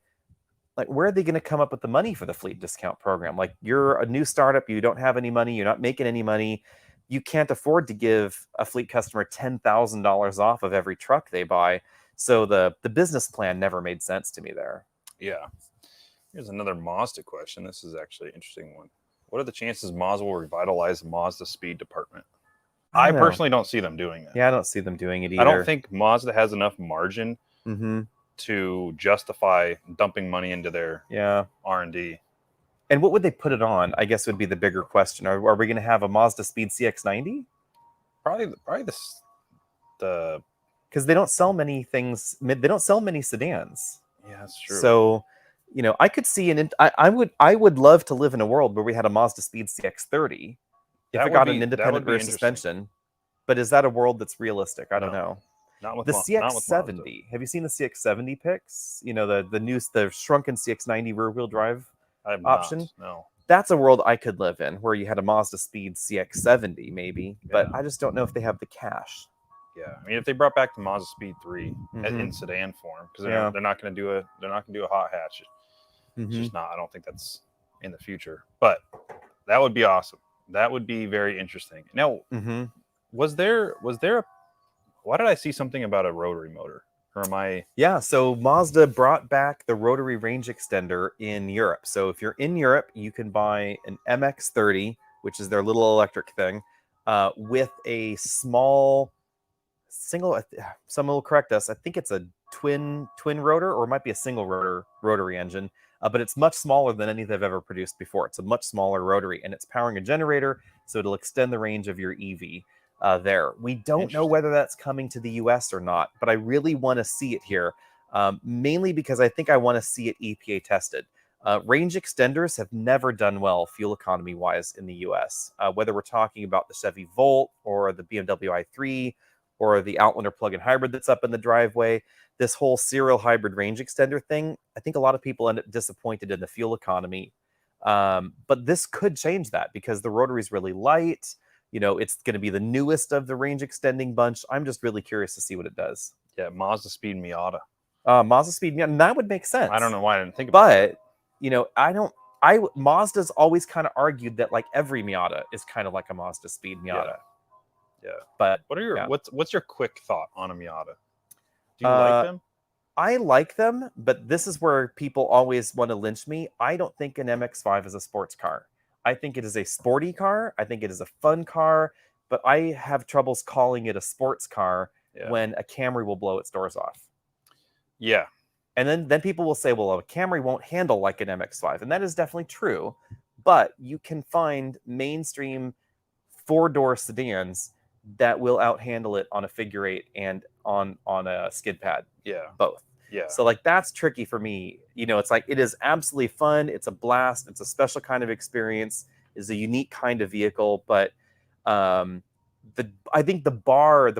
like, where are they going to come up with the money for the fleet discount program? Like, you're a new startup, you don't have any money, you're not making any money. You can't afford to give a fleet customer $10,000 off of every truck they buy. So the business plan never made sense to me there. Yeah. Here's another Mazda question. This is actually an interesting one. What are the chances Mazda will revitalize the Mazda speed department? I personally don't see them doing it. Yeah, I don't see them doing it either. I don't think Mazda has enough margin to justify dumping money into their R&D. And what would they put it on? I guess would be the bigger question. Are we going to have a Mazda Speed CX-90? Probably the because they don't sell many things. They don't sell many sedans. Yeah, that's true. So, you know, I could see I would love to live in a world where we had a Mazda Speed CX-30 if it got an independent rear suspension. But is that a world that's realistic? I don't know. Not with the CX-70. Have you seen the CX-70 pics? You know, the shrunken CX-90 rear-wheel drive option? No. That's a world I could live in, where you had a Mazda Speed CX-70 maybe, but I just don't know if they have the cash. Yeah, I mean, if they brought back the Mazda Speed 3 in sedan form, because they're not going to do a hot hatch. It's just not. I don't think that's in the future, but that would be awesome. That would be very interesting. Now, was there why did I see something about a rotary motor? Or am I? Yeah, so Mazda brought back the rotary range extender in Europe. So if you're in Europe, you can buy an MX-30, which is their little electric thing, with a small single. Someone will correct us. I think it's a twin rotor, or it might be a single rotary engine. But it's much smaller than any they've ever produced before. It's a much smaller rotary, and it's powering a generator, so it'll extend the range of your EV. There. We don't know whether that's coming to the US or not, but I really want to see it here, mainly because I think I want to see it EPA tested. Range extenders have never done well fuel economy wise in the US, whether we're talking about the Chevy Volt or the BMW i3 or the Outlander plug-in hybrid that's up in the driveway. This whole serial hybrid range extender thing, I think a lot of people end up disappointed in the fuel economy. But this could change that because the rotary is really light. You know, it's going to be the newest of the range extending bunch. I'm just really curious to see what it does. Yeah, Mazda Speed Miata. Mazda Speed Miata, and that would make sense. I don't know why I didn't think about that. But, you know, Mazda's always kind of argued that like every Miata is kind of like a Mazda Speed Miata. Yeah. But what are your what's your quick thought on a Miata? Do you like them? I like them, but this is where people always want to lynch me. I don't think an MX-5 is a sports car. I think it is a sporty car. I think it is a fun car, but I have troubles calling it a sports car when a Camry will blow its doors off. Yeah. And then people will say, well, a Camry won't handle like an MX-5. And that is definitely true. But you can find mainstream four-door sedans that will outhandle it on a figure eight and on a skid pad. Yeah. Both. Yeah. So like that's tricky for me. You know, it's like it is absolutely fun. It's a blast. It's a special kind of experience. It's a unique kind of vehicle. But I think the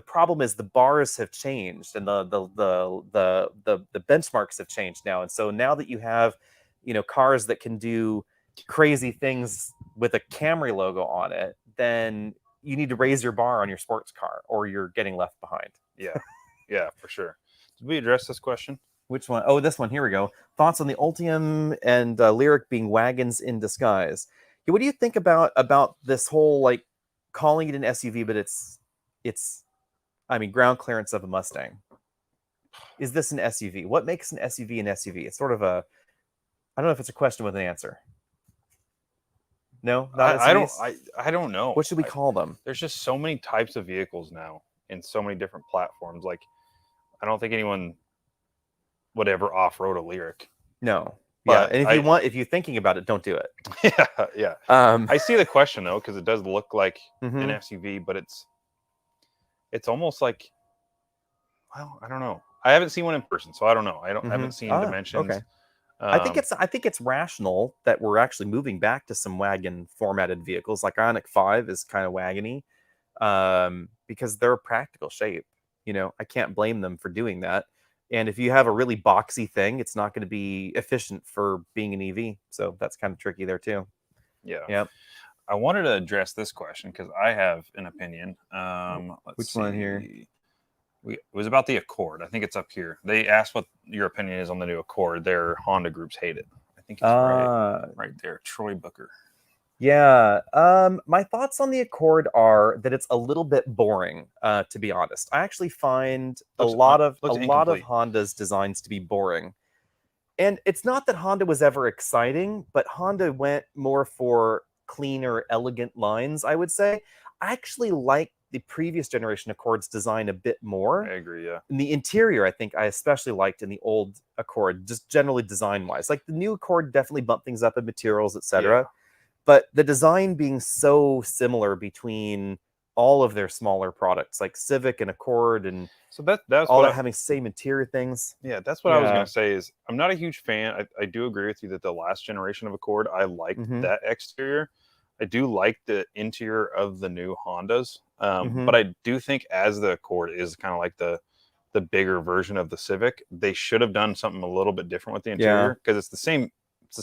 problem is the bars have changed and the benchmarks have changed now. And so now that you have, you know, cars that can do crazy things with a Camry logo on it, then you need to raise your bar on your sports car or you're getting left behind. Yeah. Yeah, for sure. Did we address this question? Which one? Oh, this one. Here we go. Thoughts on the Ultium and Lyriq being wagons in disguise. Yeah, what do you think about this whole like calling it an SUV, but it's I mean ground clearance of a Mustang? Is this an SUV? What makes an SUV an SUV? It's sort of a I don't know if it's a question with an answer. No, not SUVs? I don't know. What should we call them? There's just so many types of vehicles now in so many different platforms. Like, I don't think anyone would ever off-road a Lyriq. No. But yeah, and if you're thinking about it, don't do it. Yeah, yeah. I see the question though, because it does look like an SUV, but it's almost like, well, I don't know. I haven't seen one in person, so I don't know. I haven't seen dimensions. Okay. I think it's rational that we're actually moving back to some wagon formatted vehicles. Like Ioniq 5 is kind of wagony because they're a practical shape. You know, I can't blame them for doing that. And if you have a really boxy thing, it's not going to be efficient for being an EV. So that's kind of tricky there too. Yeah. Yep. I wanted to address this question because I have an opinion. Which one here? It was about the Accord. I think it's up here. They asked what your opinion is on the new Accord. Their Honda groups hate it. I think it's right there. Troy Booker. Yeah. My thoughts on the Accord are that it's a little bit boring, to be honest. I actually find a lot of Honda's designs to be boring. And it's not that Honda was ever exciting, but Honda went more for cleaner, elegant lines, I would say. I actually like the previous generation Accord's design a bit more. I agree, yeah. In the interior, I think I especially liked in the old Accord, just generally design-wise. Like the new Accord definitely bumped things up in materials, etc. Yeah. But the design being so similar between all of their smaller products, like Civic and Accord, and so that's all that having same interior things. Yeah, that's what I was going to say. Is I'm not a huge fan. I do agree with you that the last generation of Accord, I liked that exterior. I do like the interior of the new Hondas, but I do think as the Accord is kind of like the bigger version of the Civic, they should have done something a little bit different with the interior because it's the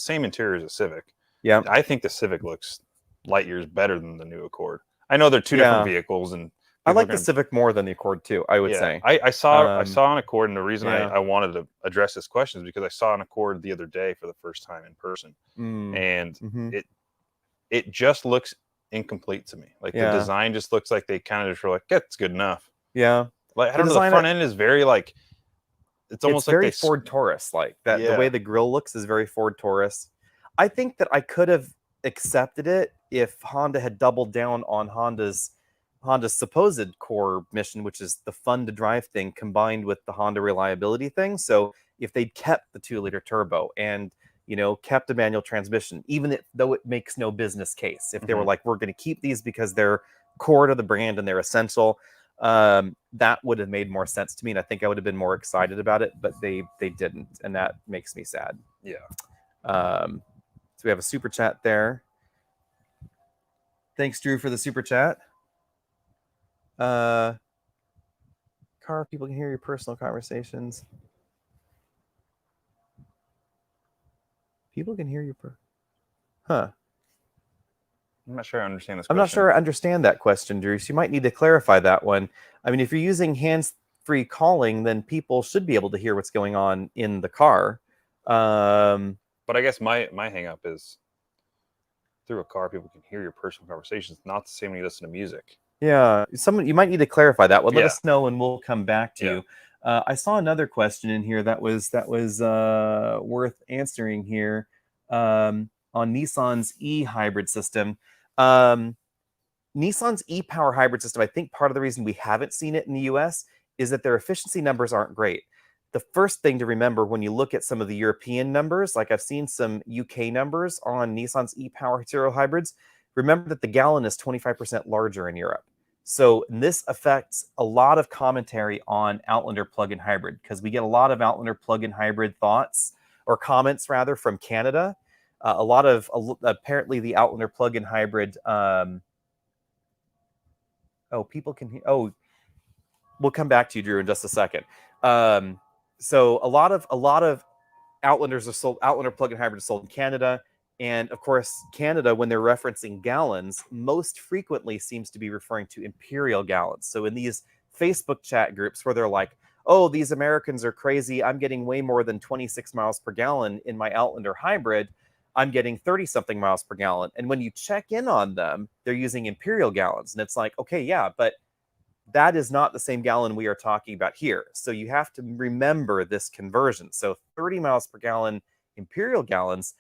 same interior as a Civic. Yeah, I think the Civic looks light years better than the new Accord. I know they're two different vehicles, and I like the Civic more than the Accord too. I would say I saw an Accord, and the reason I wanted to address this question is because I saw an Accord the other day for the first time in person, and it just looks incomplete to me. Like the design just looks like they kind of just were like, "That's good enough." Yeah, like I don't know. The front end is very like it's almost like very Ford Taurus like that. The way the grille looks is very Ford Taurus. I think that I could have accepted it if Honda had doubled down on Honda's supposed core mission, which is the fun to drive thing combined with the Honda reliability thing. So if they'd kept the 2-liter turbo and, you know, kept a manual transmission, even though it makes no business case, if they were like, we're going to keep these because they're core to the brand and they're essential, that would have made more sense to me. And I think I would have been more excited about it, but they didn't. And that makes me sad. Yeah. So we have a super chat there. Thanks, Drew, for the super chat. Car, people can hear your personal conversations. People can hear your I'm not sure I understand this question. I'm not sure I understand that question, Drew. So you might need to clarify that one. I mean, if you're using hands-free calling, then people should be able to hear what's going on in the car. But I guess my hang up is through a car, people can hear your personal conversations. Not the same when you listen to music. Yeah, you might need to clarify that one. Let us know and we'll come back to you. I saw another question in here that was worth answering here on Nissan's e-hybrid system. Nissan's e-Power hybrid system, I think part of the reason we haven't seen it in the US is that their efficiency numbers aren't great. The first thing to remember when you look at some of the European numbers, like I've seen some UK numbers on Nissan's e-Power serial hybrids, remember that the gallon is 25% larger in Europe. So this affects a lot of commentary on Outlander plug-in hybrid, because we get a lot of Outlander plug-in hybrid thoughts, or comments rather, from Canada. Apparently the Outlander plug-in hybrid, people can hear, we'll come back to you, Drew, in just a second. So a lot of Outlanders are sold, Outlander plug-in hybrid is sold in Canada. And of course, Canada, when they're referencing gallons, most frequently seems to be referring to imperial gallons. So in these Facebook chat groups where they're like, oh, these Americans are crazy, I'm getting way more than 26 miles per gallon in my Outlander hybrid, I'm getting 30-something miles per gallon. And when you check in on them, they're using imperial gallons. And it's like, okay, yeah, but that is not the same gallon we are talking about here. So you have to remember this conversion. So 30 miles per gallon imperial gallons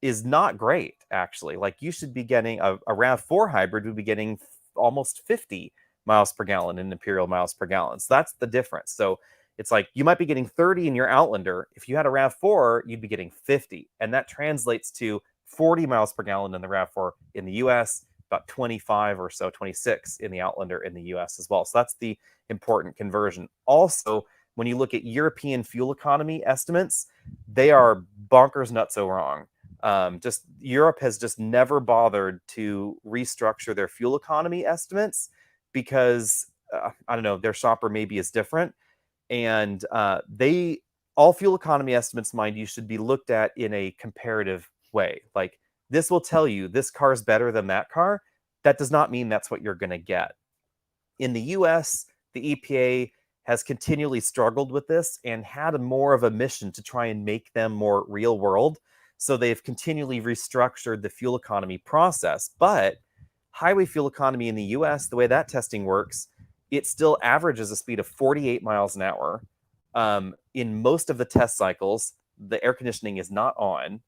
is not great, actually. Like, you should be getting a RAV4 hybrid would be getting almost 50 miles per gallon in imperial miles per gallon. So that's the difference. So it's like you might be getting 30 in your Outlander. If you had a RAV4, you'd be getting 50. And that translates to 40 miles per gallon in the RAV4 in the US, about 25 or so, 26 in the Outlander in the US as well. So that's the important conversion. Also, when you look at European fuel economy estimates, they are bonkers nutso wrong. Just Europe has just never bothered to restructure their fuel economy estimates because I don't know, their shopper maybe is different, and all fuel economy estimates, mind you, should be looked at in a comparative way. Like, this will tell you this car is better than that car. That does not mean that's what you're going to get. In the US, the EPA has continually struggled with this and had more of a mission to try and make them more real world. So they've continually restructured the fuel economy process. But highway fuel economy in the US, the way that testing works, it still averages a speed of 48 miles an hour. In most of the test cycles, the air conditioning is not on.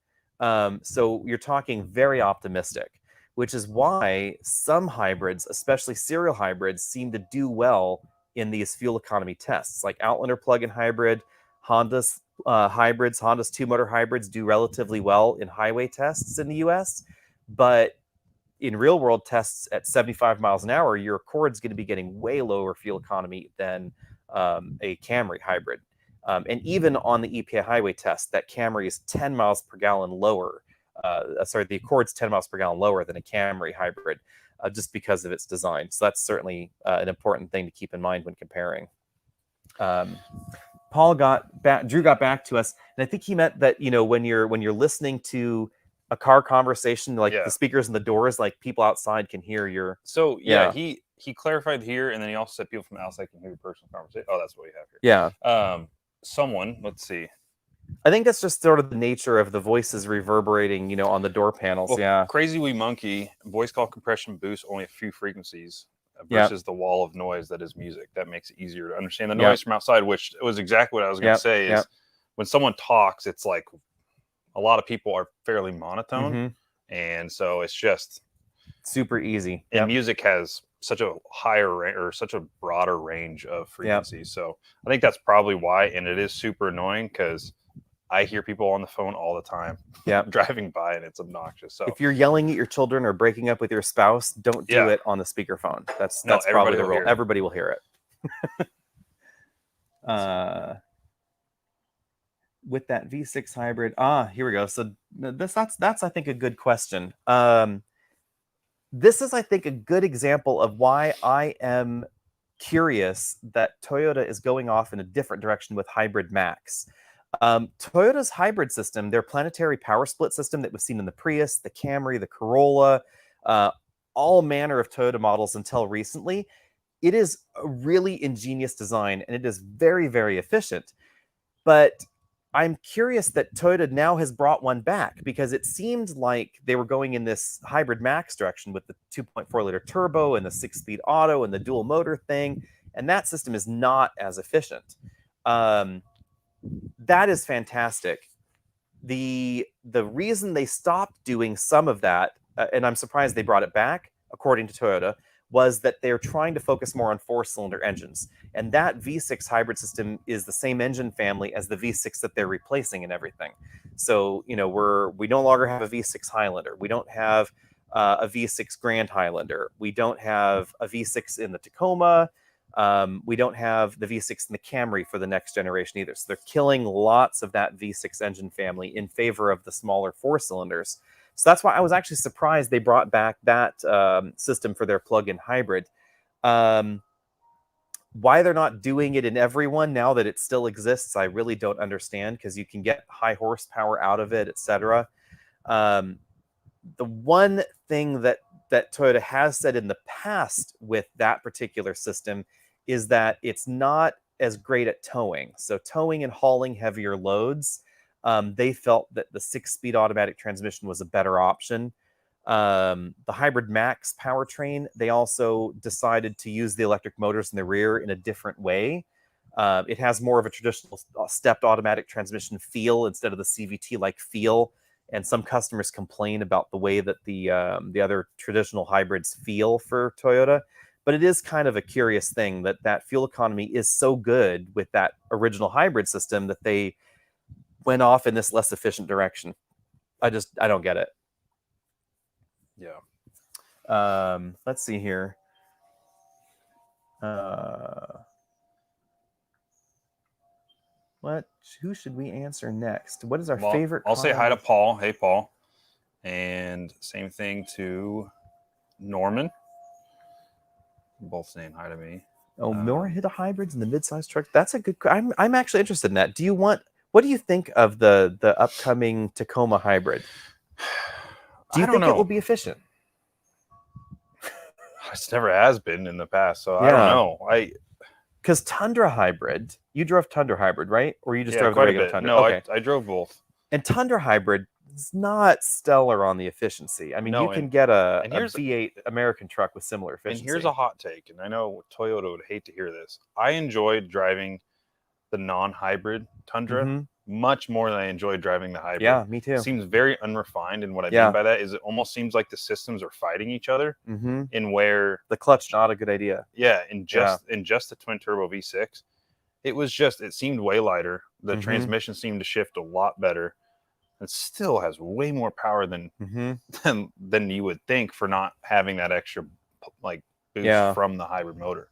So you're talking very optimistic, which is why some hybrids, especially serial hybrids, seem to do well in these fuel economy tests. Like Outlander plug-in hybrid, Honda's hybrids, Honda's two-motor hybrids do relatively well in highway tests in the US, but in real-world tests at 75 miles an hour, your Accord's going to be getting way lower fuel economy than a Camry hybrid. And even on the EPA highway test, that Camry is 10 miles per gallon lower. The Accord's 10 miles per gallon lower than a Camry hybrid, just because of its design. So that's certainly an important thing to keep in mind when comparing. Drew got back to us, and I think he meant that, when you're listening to a car conversation, like the speakers and the doors, like people outside can hear your. So he clarified here, and then he also said people from outside can hear your personal conversation. Oh, that's what we have here. Yeah. Someone, let's see. I think that's just sort of the nature of the voices reverberating, on the door panels. Well, yeah. Crazy Wee Monkey, voice call compression boosts only a few frequencies versus the wall of noise that is music. That makes it easier to understand the noise from outside, which was exactly what I was going to say. Is when someone talks, it's like a lot of people are fairly monotone, and so it's just super easy. And music has such a such a broader range of frequencies. So I think that's probably why, and it is super annoying because I hear people on the phone all the time driving by, and it's obnoxious. So if you're yelling at your children or breaking up with your spouse, don't do it on the speakerphone. That's probably the rule. Everybody will hear it. With that V6 hybrid, here we go. So that's I think a good question. This is, I think, a good example of why I am curious that Toyota is going off in a different direction with Hybrid Max. Toyota's hybrid system, their planetary power split system that was seen in the Prius, the Camry, the Corolla, all manner of Toyota models until recently, it is a really ingenious design, and it is very, very efficient. But I'm curious that Toyota now has brought one back, because it seemed like they were going in this Hybrid Max direction with the 2.4-liter turbo and the 6-speed auto and the dual motor thing, and that system is not as efficient. That is fantastic. The reason they stopped doing some of that, and I'm surprised they brought it back, according to Toyota, was that they're trying to focus more on 4-cylinder engines. And that V6 hybrid system is the same engine family as the V6 that they're replacing and everything. So, we no longer have a V6 Highlander. We don't have a V6 Grand Highlander. We don't have a V6 in the Tacoma. We don't have the V6 in the Camry for the next generation either. So they're killing lots of that V6 engine family in favor of the smaller 4-cylinders. So that's why I was actually surprised they brought back that system for their plug-in hybrid. Why they're not doing it in everyone now that it still exists, I really don't understand, because you can get high horsepower out of it, etc. The one thing that Toyota has said in the past with that particular system is that it's not as great at towing. So towing and hauling heavier loads, they felt that the 6-speed automatic transmission was a better option. The Hybrid Max powertrain, they also decided to use the electric motors in the rear in a different way. It has more of a traditional stepped automatic transmission feel instead of the CVT-like feel. And some customers complain about the way that the other traditional hybrids feel for Toyota. But it is kind of a curious thing that fuel economy is so good with that original hybrid system that they went off in this less efficient direction. I don't get it. Yeah. Let's see here. Who should we answer next? What is our favorite car? I'll say hi to Paul. Hey, Paul. And same thing to Norman. Both saying hi to me. Oh, more hit hybrids in the midsize truck. That's a good. I'm actually interested in that. What do you think of the upcoming Tacoma hybrid? Do you think it will be efficient? It never has been in the past, so I don't know. Because Tundra hybrid, you drove Tundra hybrid, right? Or you just drove the regular Tundra? No, okay. I drove both. And Tundra hybrid is not stellar on the efficiency. I mean, you can get a V8 American truck with similar efficiency. And here's a hot take, and I know Toyota would hate to hear this. I enjoyed driving the non-hybrid Tundra much more than I enjoyed driving the hybrid. Yeah, me too. It seems very unrefined, and what I mean by that is it almost seems like the systems are fighting each other in where the clutch not a good idea. Yeah, in just the twin turbo V6, it seemed way lighter. The transmission seemed to shift a lot better. It still has way more power than you would think for not having that extra boost from the hybrid motor.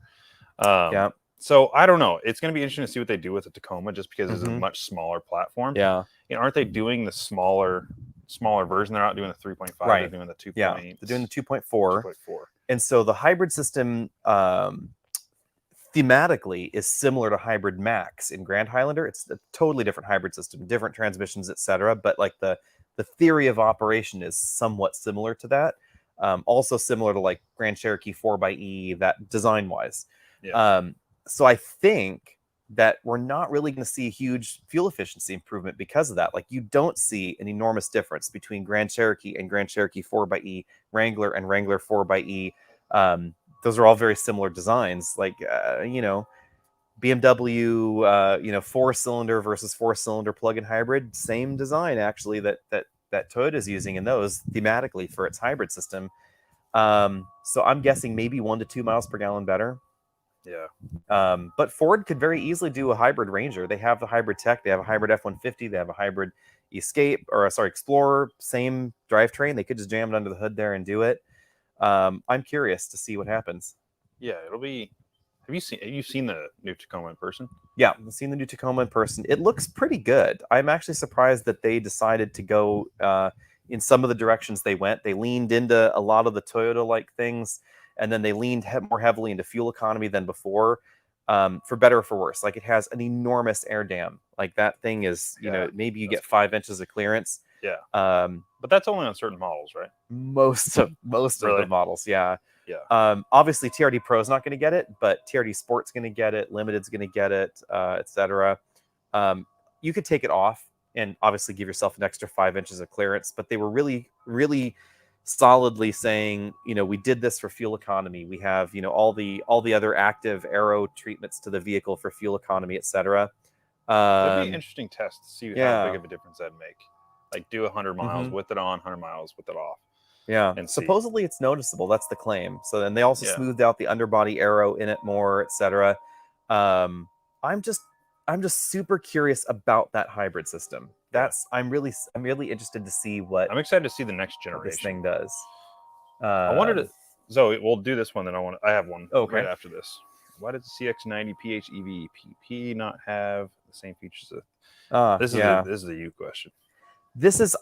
So I don't know. It's going to be interesting to see what they do with the Tacoma, just because it's a much smaller platform. Yeah. Aren't they doing the smaller version? They're not doing the 3.5. Right. They're doing the 2.8. Yeah. They're doing the 2.4. And so the hybrid system thematically is similar to Hybrid Max in Grand Highlander. It's a totally different hybrid system, different transmissions, etc. But like the theory of operation is somewhat similar to that. Also similar to like Grand Cherokee 4xe, that design wise. Yeah. So I think that we're not really going to see a huge fuel efficiency improvement because of that. Like, you don't see an enormous difference between Grand Cherokee and Grand Cherokee 4xe, Wrangler and Wrangler 4xe. Those are all very similar designs. Like, BMW, 4-cylinder versus 4-cylinder plug-in hybrid, same design actually that Toyota is using in those thematically for its hybrid system. So I'm guessing maybe 1 to 2 miles per gallon better. Yeah. But Ford could very easily do a hybrid Ranger. They have the hybrid tech. They have a hybrid F-150. They have a hybrid Explorer, same drivetrain. They could just jam it under the hood there and do it. I'm curious to see what happens. Yeah, it'll be. Have you seen the new Tacoma in person? Yeah, I've seen the new Tacoma in person. It looks pretty good. I'm actually surprised that they decided to go in some of the directions they went. They leaned into a lot of the Toyota-like things, and then they leaned more heavily into fuel economy than before, for better or for worse. Like, it has an enormous air dam. Like, that thing is, maybe you get 5 inches of clearance. Yeah. But that's only on certain models, right? Most of the models, yeah. Yeah. Obviously, TRD Pro is not going to get it, but TRD Sport's going to get it. Limited's going to get it, etc. You could take it off and obviously give yourself an extra 5 inches of clearance, but they were really, really solidly saying, we did this for fuel economy. We have, all the other active aero treatments to the vehicle for fuel economy, etc. That'd be an interesting test to see how big yeah. of a difference that'd make. Like do 100 miles with it on, 100 miles with it off. Yeah, and supposedly it's noticeable. That's the claim. So then they also Yeah. smoothed out the underbody aero in it more, etc. I'm just super curious about that hybrid system. I'm really interested to see what I'm excited to see the next what this generation. thing does. I wanted to. So we'll do this one. Then I have one Okay. right after this. Why does the CX-90 PHEV PP not have the same features? This is a you question.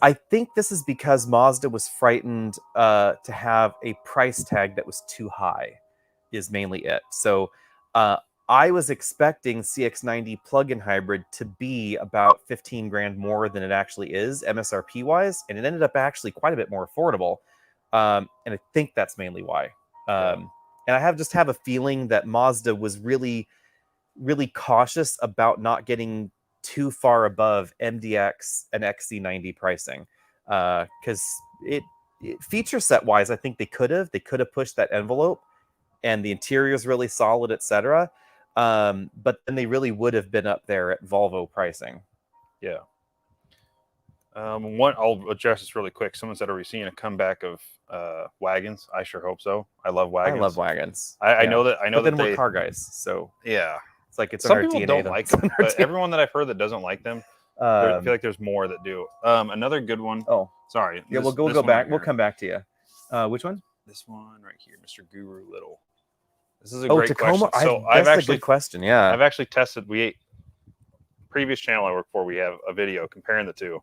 I think this is because Mazda was frightened to have a price tag that was too high, is mainly it. So I was expecting CX-90 plug-in hybrid to be about 15 grand more than it actually is, MSRP wise, and it ended up actually quite a bit more affordable. And I think that's mainly why. And I have a feeling that Mazda was really, really cautious about not getting too far above MDX and XC90 pricing, because it feature set wise, I think they could have pushed that envelope, and the interior is really solid, etc. But then they really would have been up there at Volvo pricing. Yeah. One, I'll address this really quick. Someone said, "Are we seeing a comeback of wagons?" I sure hope so. I love wagons. I know that. But then we're car guys, so yeah. It's like it's some people don't like them, but everyone that I've heard that doesn't like them, I feel like there's more that do. Another good one. Oh, sorry. Yeah, we'll go back. We'll come back to you. Which one? This one right here, Mr. Guru Little. This is a great Tacoma? question. So I've actually a good question. Yeah, I've actually tested. Previous channel I work for, we have a video comparing the two.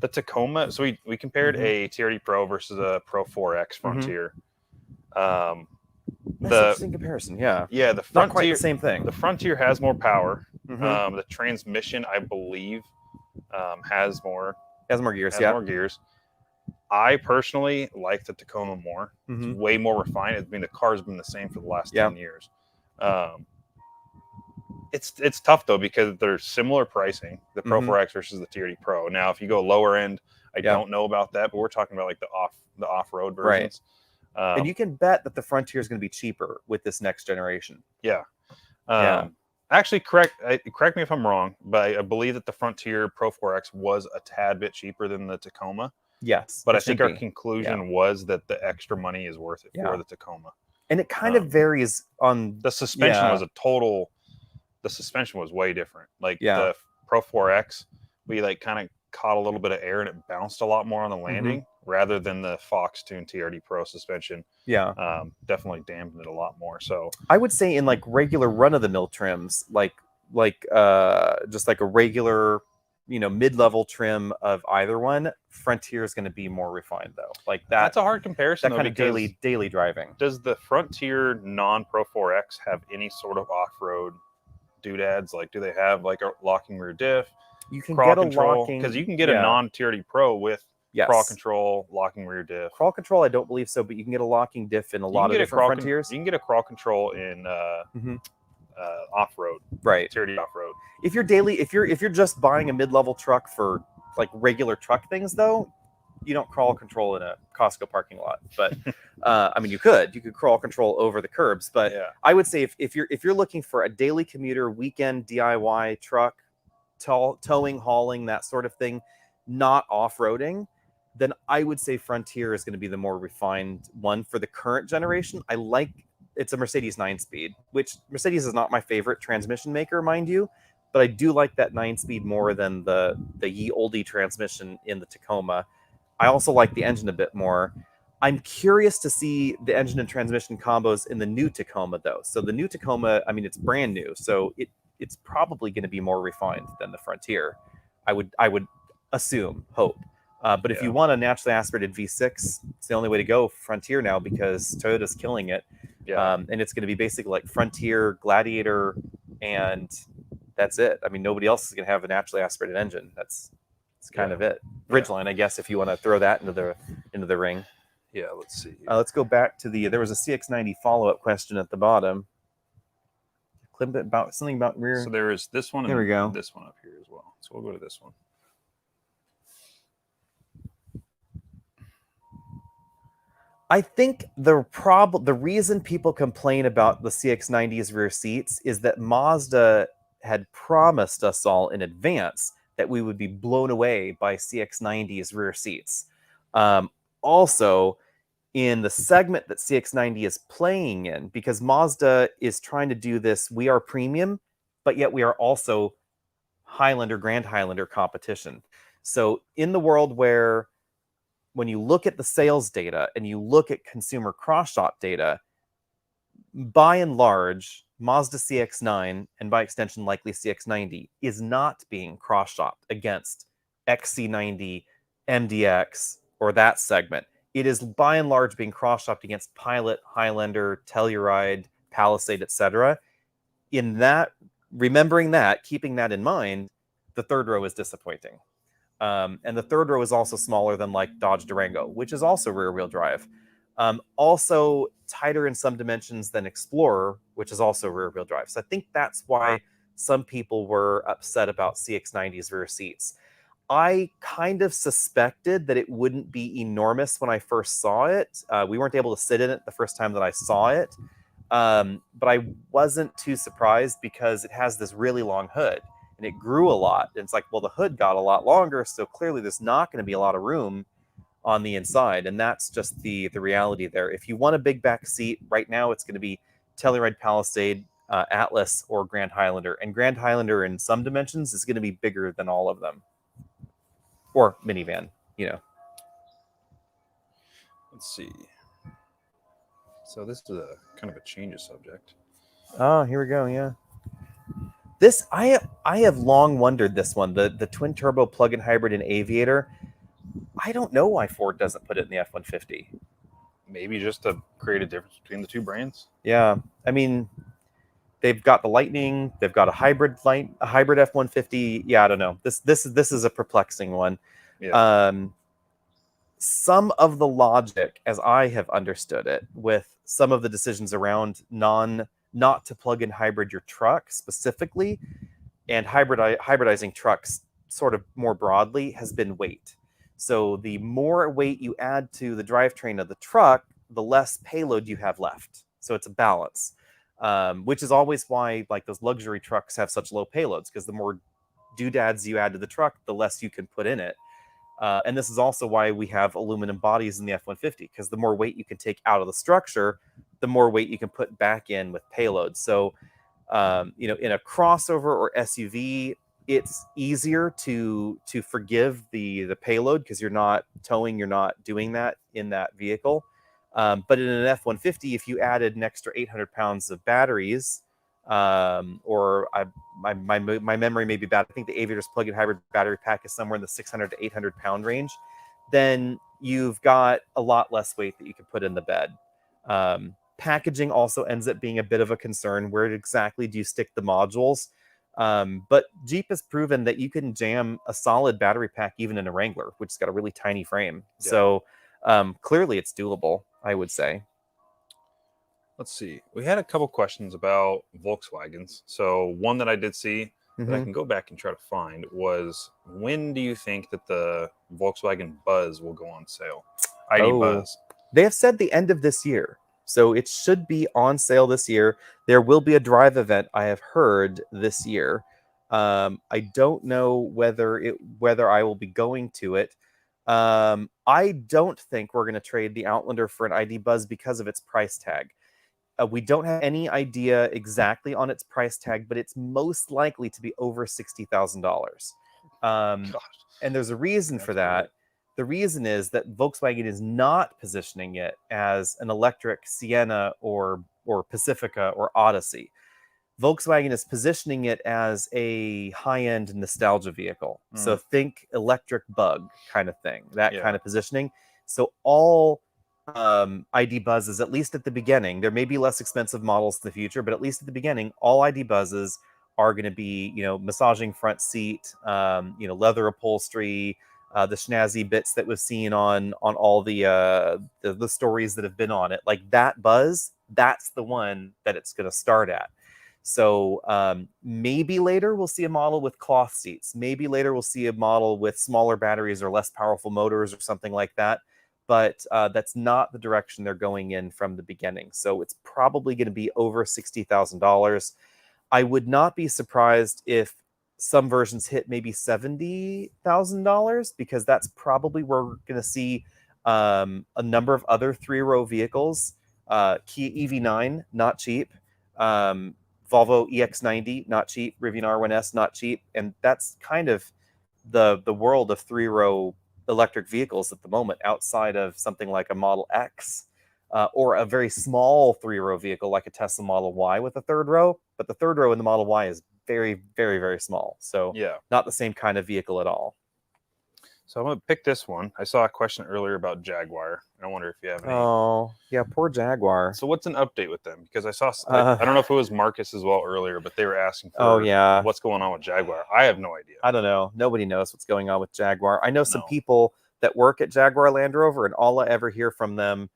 The Tacoma. So we compared a TRD Pro versus a Pro 4X Frontier. That's an interesting comparison. Yeah, the Frontier, not quite the same thing. The Frontier has more power. The transmission, I believe, has more gears. More gears. I personally like the Tacoma more. It's way more refined. I mean, the car's been the same for the last 10 years. It's tough though because they're similar pricing, the Pro 4X versus the TRD Pro. Now, if you go lower end, I don't know about that, but we're talking about like the off-road versions. Right. And you can bet that the Frontier is going to be cheaper with this next generation. Yeah. Actually, correct me if I'm wrong, but I believe that the Frontier Pro 4X was a tad bit cheaper than the Tacoma. Yes. But I think our conclusion was that the extra money is worth it for the Tacoma. And it kind of varies on... The suspension was the suspension was way different. Like the Pro 4X, we like kind of caught a little bit of air and it bounced a lot more on the landing rather than the Fox Tune TRD Pro suspension. Yeah. Definitely dampened it a lot more. So I would say in like regular run-of-the-mill trims, like just like a regular, mid-level trim of either one, Frontier is going to be more refined though. Like that's a hard comparison. That kind of daily driving. Does the Frontier non-Pro 4X have any sort of off-road doodads? Like, do they have like a locking rear diff? You can get a locking, because you can get a non-TRD Pro with crawl control, locking rear diff. Crawl control, I don't believe so, but you can get a locking diff in a lot of different Frontiers. You can get a crawl control in off-road, right? TRD off-road. If you're just buying a mid-level truck for like regular truck things, though, you don't crawl control in a Costco parking lot. But I mean, you could crawl control over the curbs. But I would say if you're looking for a daily commuter, weekend DIY truck, towing, hauling, that sort of thing, not off-roading, then I would say Frontier is going to be the more refined one for the current generation. It's a Mercedes 9-speed, which Mercedes is not my favorite transmission maker, mind you, but I do like that 9-speed more than the ye olde transmission in the Tacoma. I also like the engine a bit more. I'm curious to see the engine and transmission combos in the new Tacoma, though. So the new Tacoma, I mean, it's brand new, so it's probably going to be more refined than the Frontier. I would assume, hope. But if you want a naturally aspirated V6, it's the only way to go Frontier now because Toyota's killing it. And it's going to be basically like Frontier, Gladiator, and that's it. I mean, nobody else is going to have a naturally aspirated engine. That's kind of it. Ridgeline, I guess, if you want to throw that into the ring. Yeah, let's see. Let's go back to there was a CX-90 follow-up question at the bottom. About something about rear. So there is this one. There we go. This one up here as well. So we'll go to this one. I think the reason people complain about the CX-90's rear seats is that Mazda had promised us all in advance that we would be blown away by CX-90's rear seats. Also, in the segment that CX-90 is playing in, because Mazda is trying to do this, we are premium, but yet we are also Highlander, Grand Highlander competition. So in the world where when you look at the sales data and you look at consumer cross-shop data, by and large, Mazda CX-9, and by extension likely CX-90, is not being cross-shopped against XC90, MDX, or that segment. It is by and large being cross-shopped against Pilot, Highlander, Telluride, Palisade, etc. In that, remembering that, keeping that in mind, the third row is disappointing. And the third row is also smaller than like Dodge Durango, which is also rear-wheel drive. Also tighter in some dimensions than Explorer, which is also rear-wheel drive. So I think that's why some people were upset about CX-90's rear seats. I kind of suspected that it wouldn't be enormous when I first saw it. We weren't able to sit in it the first time that I saw it. But I wasn't too surprised because it has this really long hood and it grew a lot. And it's like, well, the hood got a lot longer, so clearly there's not going to be a lot of room on the inside. And that's just the reality there. If you want a big back seat, right now it's going to be Telluride, Palisade, Atlas, or Grand Highlander. And Grand Highlander in some dimensions is going to be bigger than all of them. Or minivan, you know. Let's see. So this is a kind of a change of subject. Oh, here we go. Yeah. This I have long wondered this one, the twin turbo plug-in hybrid in Aviator. I don't know why Ford doesn't put it in the F-150. Maybe just to create a difference between the two brands. Yeah, I mean, they've got the Lightning, they've got a hybrid F-150. Yeah, I don't know. This is a perplexing one. Yeah. Some of the logic, as I have understood it, with some of the decisions around not to plug in hybrid your truck specifically, and hybridizing trucks sort of more broadly, has been weight. So the more weight you add to the drivetrain of the truck, the less payload you have left. So it's a balance, which is always why like those luxury trucks have such low payloads, because the more doodads you add to the truck, the less you can put in it. And this is also why we have aluminum bodies in the F-150, because the more weight you can take out of the structure, the more weight you can put back in with payload. So, you know, in a crossover or SUV, it's easier to forgive the payload because you're not towing, you're not doing that in that vehicle. But in an F-150, if you added an extra 800 pounds of batteries, or my memory may be bad, I think the Aviator's plug-in hybrid battery pack is somewhere in the 600 to 800 pound range, then you've got a lot less weight that you can put in the bed. Packaging also ends up being a bit of a concern. Where exactly do you stick the modules? But Jeep has proven that you can jam a solid battery pack even in a Wrangler, which has got a really tiny frame. Yeah. So clearly it's doable, I would say. Let's see. We had a couple questions about Volkswagens. So one that I did see that I can go back and try to find was, when do you think that the Volkswagen Buzz will go on sale? ID Buzz. They have said the end of this year. So it should be on sale this year. There will be a drive event, I have heard, this year. I don't know whether I will be going to it. I don't think we're going to trade the Outlander for an ID Buzz because of its price tag. We don't have any idea exactly on its price tag, but it's most likely to be over $60,000. And there's a reason for that. Cool. The reason is that Volkswagen is not positioning it as an electric Sienna or Pacifica or Odyssey. Volkswagen is positioning it as a high-end nostalgia vehicle. So think electric bug kind of thing, that kind of positioning. So all ID Buzzes, at least at the beginning, there may be less expensive models in the future, but at least at the beginning, all ID Buzzes are going to be, you know, massaging front seat, you know, leather upholstery, the snazzy bits that we've seen on all the stories that have been on it. Like that Buzz, that's the one that it's going to start at. So maybe later we'll see a model with cloth seats. Maybe later we'll see a model with smaller batteries or less powerful motors or something like that. But that's not the direction they're going in from the beginning. So it's probably going to be over $60,000. I would not be surprised if some versions hit maybe $70,000, because that's probably where we're going to see a number of other 3-row vehicles. Kia EV9, not cheap. Volvo EX90, not cheap. Rivian R1S, not cheap. And that's kind of the world of 3-row electric vehicles at the moment, outside of something like a Model X. Or a very small 3-row vehicle like a Tesla Model Y with a 3rd row, but the 3rd row in the Model Y is very, very, very small. So Yeah. not the same kind of vehicle at all. So I'm gonna pick this one. I saw a question earlier about Jaguar, and I wonder if you have any. Oh, yeah, poor Jaguar. So what's an update with them? Because I saw, I don't know if it was Marcus as well earlier, but they were asking for what's going on with Jaguar. I have no idea. I don't know. Nobody knows what's going on with Jaguar. I know some No. people that work at Jaguar Land Rover, and all I ever hear from them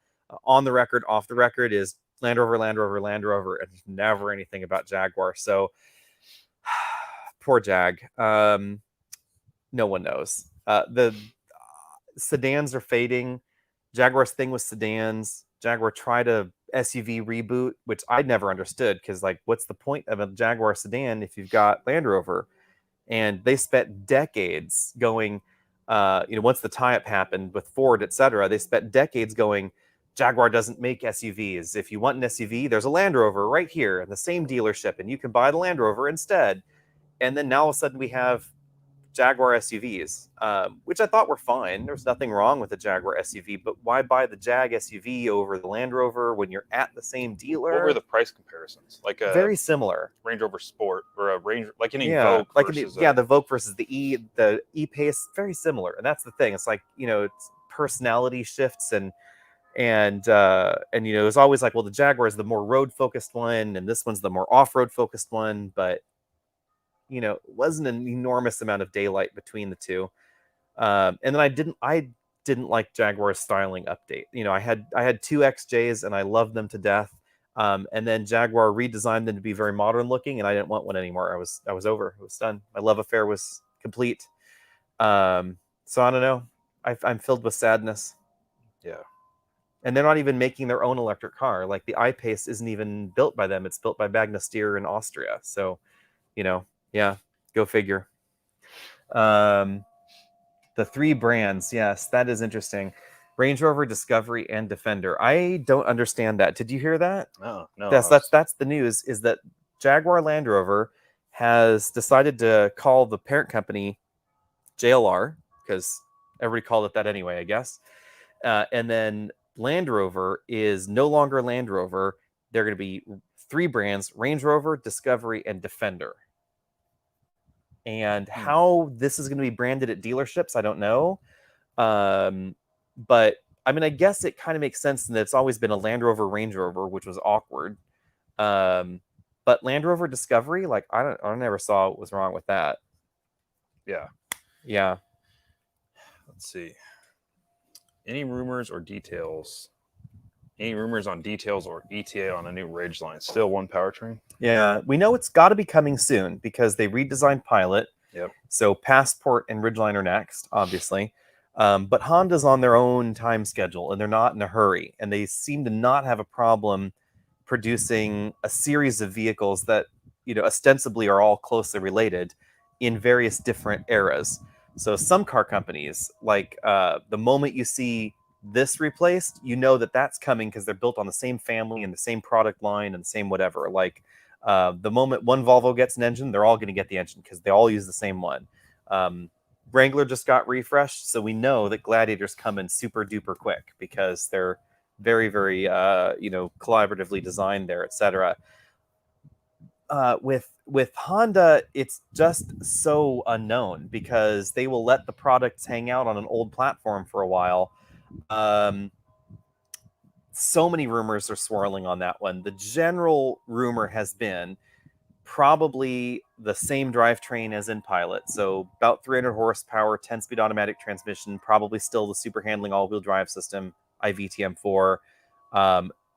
on the record, off the record, is Land Rover, Land Rover, Land Rover, and never anything about Jaguar. So poor Jag. No one knows. The sedans are fading. Jaguar's thing with sedans. Jaguar tried a SUV reboot, which I never understood, because like, what's the point of a Jaguar sedan if you've got Land Rover? And they spent decades going, once the tie-up happened with Ford, etc., they spent decades going, Jaguar doesn't make SUVs. If you want an SUV, there's a Land Rover right here in the same dealership, and you can buy the Land Rover instead. And then now all of a sudden we have Jaguar SUVs, which I thought were fine. There's nothing wrong with the Jaguar SUV, but why buy the Jag SUV over the Land Rover when you're at the same dealer? What were the price comparisons? Like a very similar Range Rover Sport or a Range, like an Evoque versus the Evoque versus the E-Pace, very similar. And that's the thing. It's like, it's personality shifts and it's always like, well, the Jaguar is the more road focused one, and this one's the more off-road focused one, but it wasn't an enormous amount of daylight between the two. And then I didn't like Jaguar's styling update. I had 2 XJs and I loved them to death. And then Jaguar redesigned them to be very modern looking, and I didn't want one anymore. I was over. It was done. My love affair was complete. So I don't know. I'm filled with sadness. Yeah. And they're not even making their own electric car. Like the I-Pace isn't even built by them. It's built by Magna Steyr in Austria. So, yeah, go figure. The 3 brands, yes, that is interesting. Range Rover, Discovery, and Defender. I don't understand that. Did you hear that? No. That's the news, is that Jaguar Land Rover has decided to call the parent company JLR, because everybody called it that anyway, I guess. And then Land Rover is no longer Land Rover. They're going to be 3 brands: Range Rover, Discovery, and Defender. And how this is going to be branded at dealerships, I don't know. But I mean, I guess it kind of makes sense that it's always been a Land Rover Range Rover, which was awkward. But Land Rover Discovery, like, I never saw what was wrong with that. Yeah. Let's see. Any rumors on details or ETA on a new Ridgeline? Still one powertrain? Yeah, we know it's got to be coming soon because they redesigned Pilot. Yep. So Passport and Ridgeline are next, obviously. But Honda's on their own time schedule, and they're not in a hurry. And they seem to not have a problem producing a series of vehicles that, ostensibly are all closely related in various different eras. So some car companies, like the moment you see this replaced, that's coming because they're built on the same family and the same product line and the same whatever. Like the moment one Volvo gets an engine, they're all going to get the engine because they all use the same one. Wrangler just got refreshed, so we know that Gladiator's coming super duper quick because they're very, very collaboratively designed there, etc. With Honda, it's just so unknown because they will let the products hang out on an old platform for a while. So many rumors are swirling on that one. The general rumor has been probably the same drivetrain as in Pilot. So about 300 horsepower, 10-speed automatic transmission, probably still the super handling all-wheel drive system, iVTM4.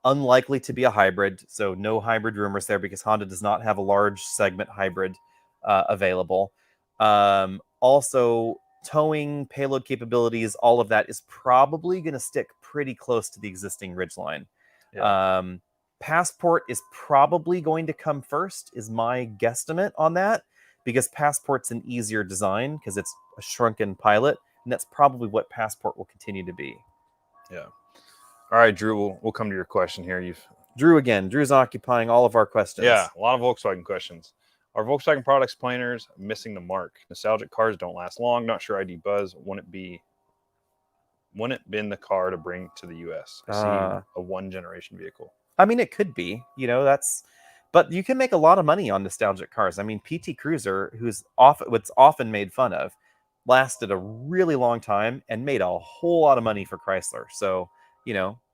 Unlikely to be a hybrid, so no hybrid rumors there because Honda does not have a large segment hybrid available. Also, towing, payload capabilities, all of that is probably going to stick pretty close to the existing Ridgeline. Yeah. Passport is probably going to come first, is my guesstimate on that, because Passport's an easier design because it's a shrunken Pilot, and that's probably what Passport will continue to be. Yeah. All right, Drew, we'll come to your question here. Drew's occupying all of our questions. Yeah, a lot of Volkswagen questions. Are Volkswagen product explainers missing the mark? Nostalgic cars don't last long. Not sure ID buzz. Wouldn't been the car to bring to the US? I see a one generation vehicle. I mean, it could be, but you can make a lot of money on nostalgic cars. I mean, PT Cruiser, what's often made fun of, lasted a really long time and made a whole lot of money for Chrysler. So,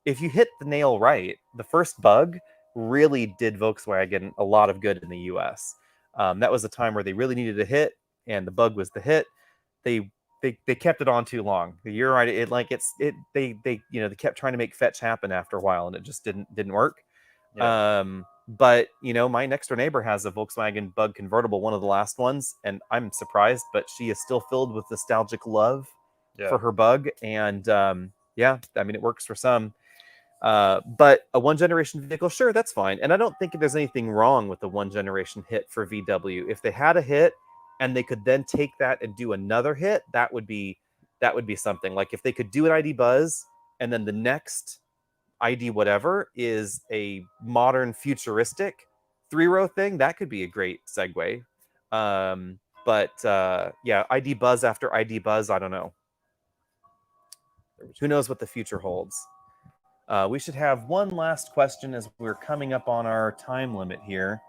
if you hit the nail right, the first bug really did Volkswagen a lot of good in the US. That was a time where they really needed a hit, and the bug was the hit. They kept it on too long. You're right. They kept trying to make fetch happen after a while, and it just didn't work. Yeah. But my next door neighbor has a Volkswagen Bug convertible, one of the last ones, and I'm surprised, but she is still filled with nostalgic love for her Bug, and it works for some. But a one generation vehicle, sure, that's fine, and I don't think there's anything wrong with the one generation hit for VW. If they had a hit and they could then take that and do another hit, that would be something. Like if they could do an ID Buzz and then the next ID whatever is a modern futuristic 3-row thing, that could be a great segue. ID Buzz after ID Buzz, I don't know. Who knows what the future holds? We should have one last question as we're coming up on our time limit here.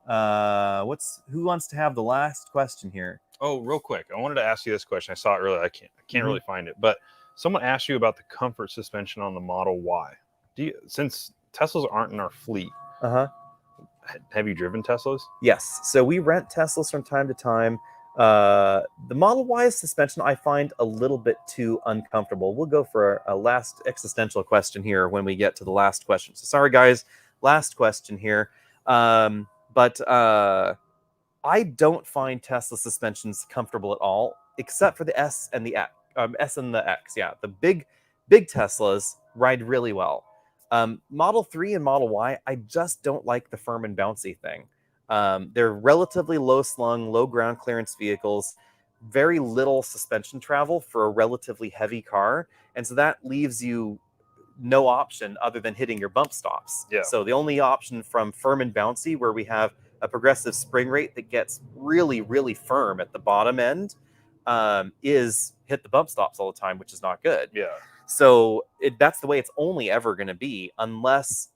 Who wants to have the last question here? Oh, real quick, I wanted to ask you this question. I saw it earlier. I can't really find it, but someone asked you about the comfort suspension on the Model Y. Since Teslas aren't in our fleet, have you driven Teslas? Yes. So we rent Teslas from time to time. The Model Y's suspension I find a little bit too uncomfortable. We'll go for a last existential question here when we get to the last question. So sorry, guys. Last question here. But I don't find Tesla suspensions comfortable at all, except for the S and the X. S and the X, yeah. The big Teslas ride really well. Model 3 and Model Y, I just don't like the firm and bouncy thing. They're relatively low-slung, low ground clearance vehicles, very little suspension travel for a relatively heavy car, and so that leaves you no option other than hitting your bump stops. Yeah. So the only option from firm and bouncy, where we have a progressive spring rate that gets really, really firm at the bottom end, is hit the bump stops all the time, which is not good. Yeah. So that's the way it's only ever going to be, unless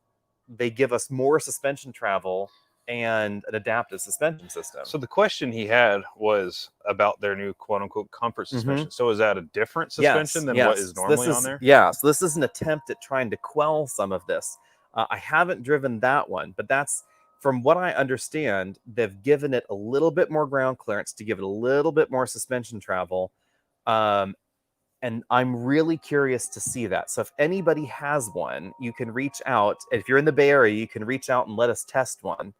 they give us more suspension travel and an adaptive suspension system. So the question he had was about their new quote-unquote comfort suspension. So is that a different suspension than what is normally on there? Yeah, so this is an attempt at trying to quell some of this. I haven't driven that one, but that's, from what I understand, they've given it a little bit more ground clearance to give it a little bit more suspension travel. And I'm really curious to see that. So if anybody has one, you can reach out. If you're in the Bay Area, you can reach out and let us test one.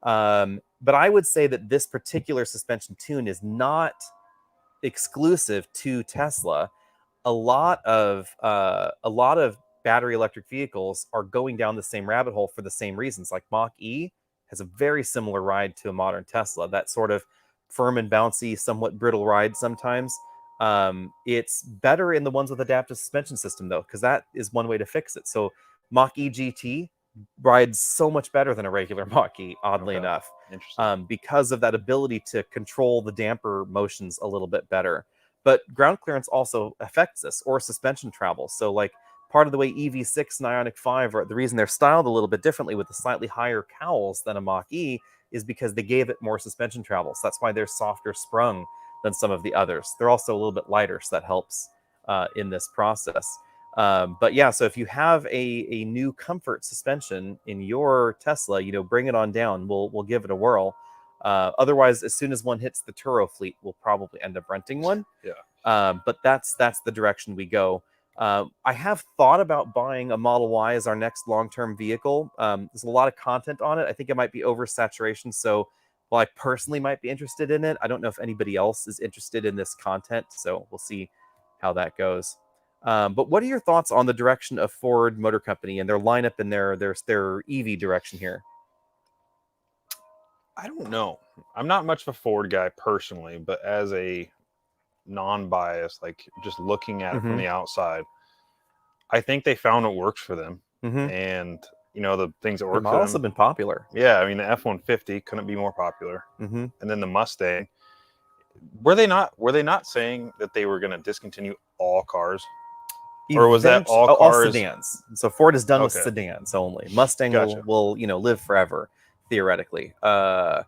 But I would say that this particular suspension tune is not exclusive to Tesla. A lot of battery electric vehicles are going down the same rabbit hole for the same reasons. Like Mach-E has a very similar ride to a modern Tesla. That sort of firm and bouncy, somewhat brittle ride sometimes. It's better in the ones with adaptive suspension system, though, because that is one way to fix it. So Mach-E GT rides so much better than a regular Mach-E, oddly enough, because of that ability to control the damper motions a little bit better. But ground clearance also affects this, or suspension travel. So like part of the way EV6 and Ioniq 5 are, the reason they're styled a little bit differently with the slightly higher cowls than a Mach-E is because they gave it more suspension travel. So that's why they're softer sprung than some of the others. They're also a little bit lighter, so that helps in this process. But yeah, so if you have a new comfort suspension in your Tesla, bring it on down. We'll give it a whirl. Otherwise, as soon as one hits the Turo fleet, we'll probably end up renting one. Yeah. But that's the direction we go. I have thought about buying a Model Y as our next long-term vehicle. There's a lot of content on it. I think it might be oversaturation. So while I personally might be interested in it, I don't know if anybody else is interested in this content. So we'll see how that goes. But what are your thoughts on the direction of Ford Motor Company and their lineup and their EV direction here? I don't know. I'm not much of a Ford guy personally, but as a non-biased, like just looking at it from the outside, I think they found what works for them. And the things that work for them. Models have been popular. Yeah, I mean the F-150 couldn't be more popular. And then the Mustang. Were they not saying that they were going to discontinue all cars? Or was that all cars? All sedans. So Ford is done with sedans only. Mustang will live forever, theoretically. But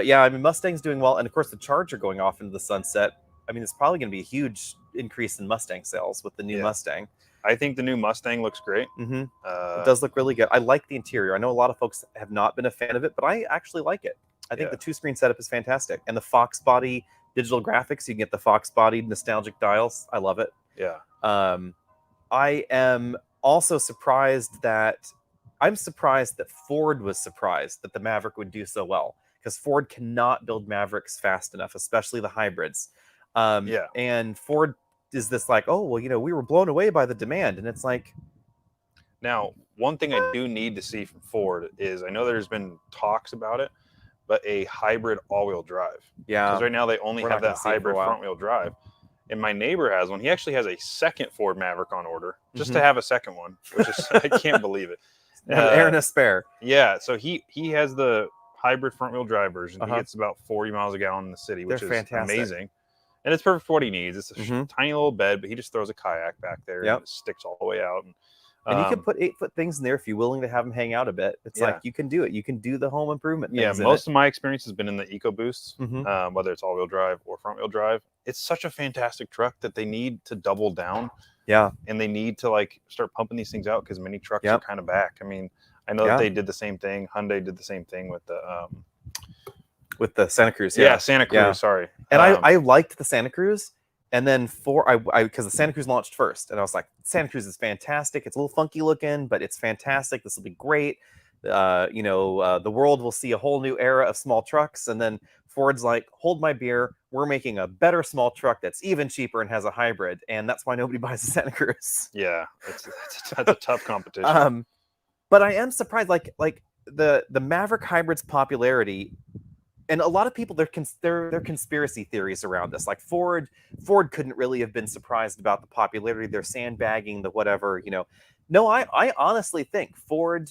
yeah, I mean, Mustang's doing well. And of course, the Charger going off into the sunset. I mean, it's probably going to be a huge increase in Mustang sales with the new Mustang. I think the new Mustang looks great. It does look really good. I like the interior. I know a lot of folks have not been a fan of it, but I actually like it. I think the 2-screen setup is fantastic. And the Fox body digital graphics, you can get the Fox body nostalgic dials. I love it. Yeah. I am also surprised that Ford was surprised that the Maverick would do so well, because Ford cannot build Mavericks fast enough, especially the hybrids. And Ford is this like, oh, well, we were blown away by the demand. And it's like, now, one thing I do need to see from Ford is, I know there's been talks about it, but a hybrid all-wheel drive. Yeah. Because right now they only have that hybrid front-wheel drive. And my neighbor has one. He actually has a second Ford Maverick on order just to have a second one, which is, I can't believe it. Air and a spare. Yeah. So he has the hybrid front-wheel drive version. He gets about 40 miles a gallon in the city, which is fantastic. Amazing. And it's perfect for what he needs. It's a tiny little bed, but he just throws a kayak back there and it sticks all the way out. And you can put 8-foot things in there if you're willing to have them hang out a bit. It's like, you can do it. You can do the home improvement things. Yeah, most of my experience has been in the EcoBoosts, whether it's all-wheel drive or front-wheel drive. It's such a fantastic truck that they need to double down. Yeah. And they need to start pumping these things out, because many trucks are kind of back. I mean, I know that they did the same thing. Hyundai did the same thing with the Santa Cruz. Yeah, Santa Cruz, sorry. And I liked the Santa Cruz. And then because the Santa Cruz launched first, and I was like, Santa Cruz is fantastic. It's a little funky looking, but it's fantastic. This will be great. The world will see a whole new era of small trucks. And then Ford's like, hold my beer. We're making a better small truck that's even cheaper and has a hybrid. And that's why nobody buys the Santa Cruz. Yeah, that's a tough competition. But I am surprised, like the Maverick hybrid's popularity. And a lot of people, they're conspiracy theories around this. Like Ford couldn't really have been surprised about the popularity. They're sandbagging the whatever, No, I honestly think Ford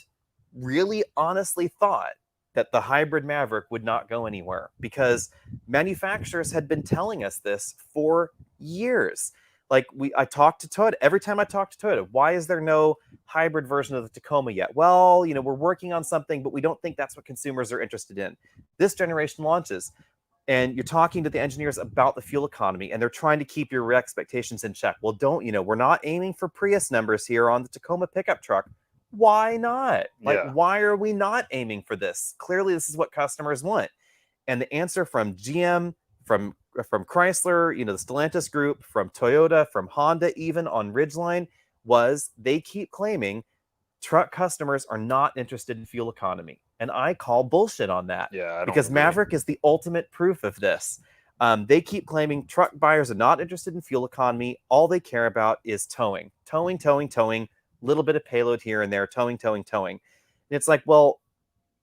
really honestly thought that the hybrid Maverick would not go anywhere, because manufacturers had been telling us this for years. Like I talked to Toyota. Every time I talk to Toyota, why is there no hybrid version of the Tacoma yet? Well, we're working on something, but we don't think that's what consumers are interested in. This generation launches, and you're talking to the engineers about the fuel economy, and they're trying to keep your expectations in check. Well, we're not aiming for Prius numbers here on the Tacoma pickup truck. Why not? Why are we not aiming for this? Clearly, this is what customers want. And the answer from GM, from Chrysler, the Stellantis group, from Toyota, from Honda, even on Ridgeline, was they keep claiming truck customers are not interested in fuel economy. And I call bullshit on that. Yeah, because Maverick is the ultimate proof of this. They keep claiming truck buyers are not interested in fuel economy. All they care about is towing. Towing, little bit of payload here and there, towing. And it's like, well,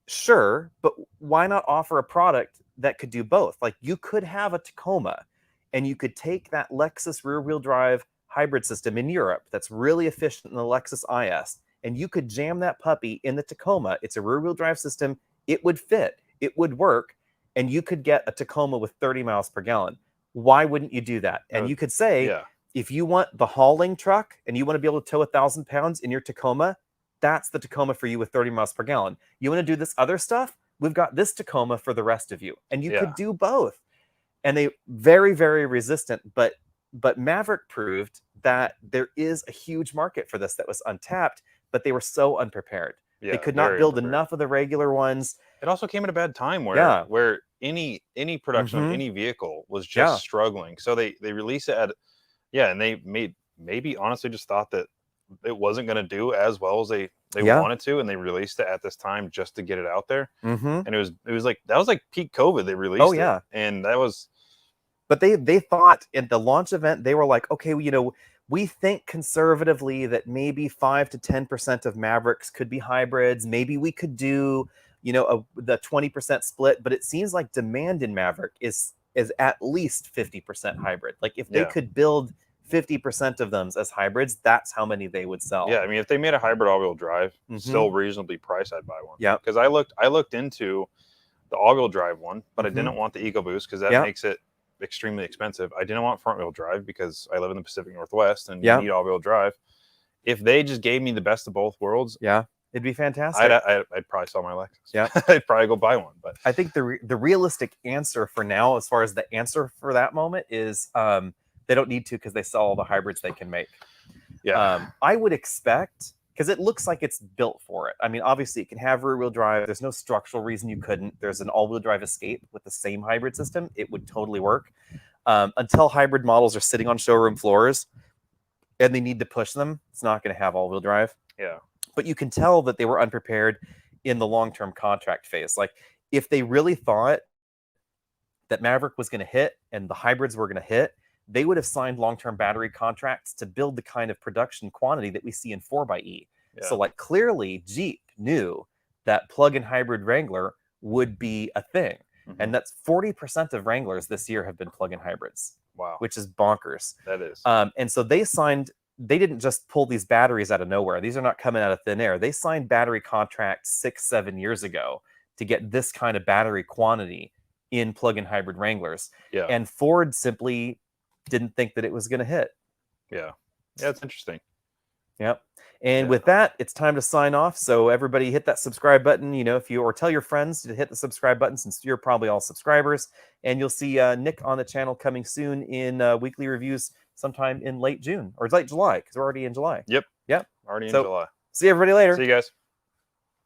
sure, but why not offer a product that could do both? Like, you could have a Tacoma, and you could take that Lexus rear-wheel drive hybrid system in Europe that's really efficient in the Lexus IS, and you could jam that puppy in the Tacoma. It's a rear-wheel drive system. It would fit. It would work, and you could get a Tacoma with 30 miles per gallon. Why wouldn't you do that? And you could say, if you want the hauling truck and you want to be able to tow 1,000 pounds in your Tacoma, that's the Tacoma for you with 30 miles per gallon. You want to do this other stuff? We've got this Tacoma for the rest of you. And you could do both. And they very, very resistant. But Maverick proved that there is a huge market for this that was untapped, but they were so unprepared. They could not build enough of the regular ones. It also came at a bad time where any production of any vehicle was just struggling. So they released it and they maybe honestly just thought that it wasn't going to do as well as they wanted to, and they released it at this time just to get it out there. And it was like, that was like peak COVID. They released it, and that was. But they thought at the launch event, they were like, okay, We think conservatively that maybe 5 to 10% of Mavericks could be hybrids. Maybe we could do, the 20% split, but it seems like demand in Maverick is at least 50% hybrid. Like if they could build 50% of them as hybrids, that's how many they would sell. Yeah, I mean, if they made a hybrid all-wheel drive, still reasonably priced, I'd buy one. Yeah, because I looked into the all-wheel drive one, but I didn't want the EcoBoost because that makes it extremely expensive. I didn't want front-wheel drive because I live in the Pacific Northwest and you need all-wheel drive. If they just gave me the best of both worlds, it'd be fantastic. I'd probably sell my Lexus. Yeah, I'd probably go buy one. But I think the realistic answer for now, as far as the answer for that moment, is they don't need to because they sell all the hybrids they can make. Yeah, I would expect, because it looks like it's built for it. I mean, obviously it can have rear-wheel drive. There's no structural reason you couldn't. There's an all-wheel drive Escape with the same hybrid system. It would totally work. Until hybrid models are sitting on showroom floors and they need to push them, it's not going to have all-wheel drive. Yeah. But you can tell that they were unprepared in the long-term contract phase. Like, if they really thought that Maverick was going to hit and the hybrids were going to hit, they would have signed long-term battery contracts to build the kind of production quantity that we see in 4xe. Yeah. So, like, clearly Jeep knew that plug-in hybrid Wrangler would be a thing. And that's 40% of Wranglers this year have been plug-in hybrids. Wow. Which is bonkers. That is. And so they didn't just pull these batteries out of nowhere. These are not coming out of thin air. They signed battery contracts 6-7 years ago to get this kind of battery quantity in plug-in hybrid Wranglers. Yeah. And Ford simply didn't think that it was going to hit. Yeah. Yeah, it's interesting. Yep. And with that, it's time to sign off. So everybody hit that subscribe button, or tell your friends to hit the subscribe button since you're probably all subscribers. And you'll see Nick on the channel coming soon in weekly reviews sometime in late June or late July, because we're already in July. Yep. Yep. Already in July. See everybody later. See you guys.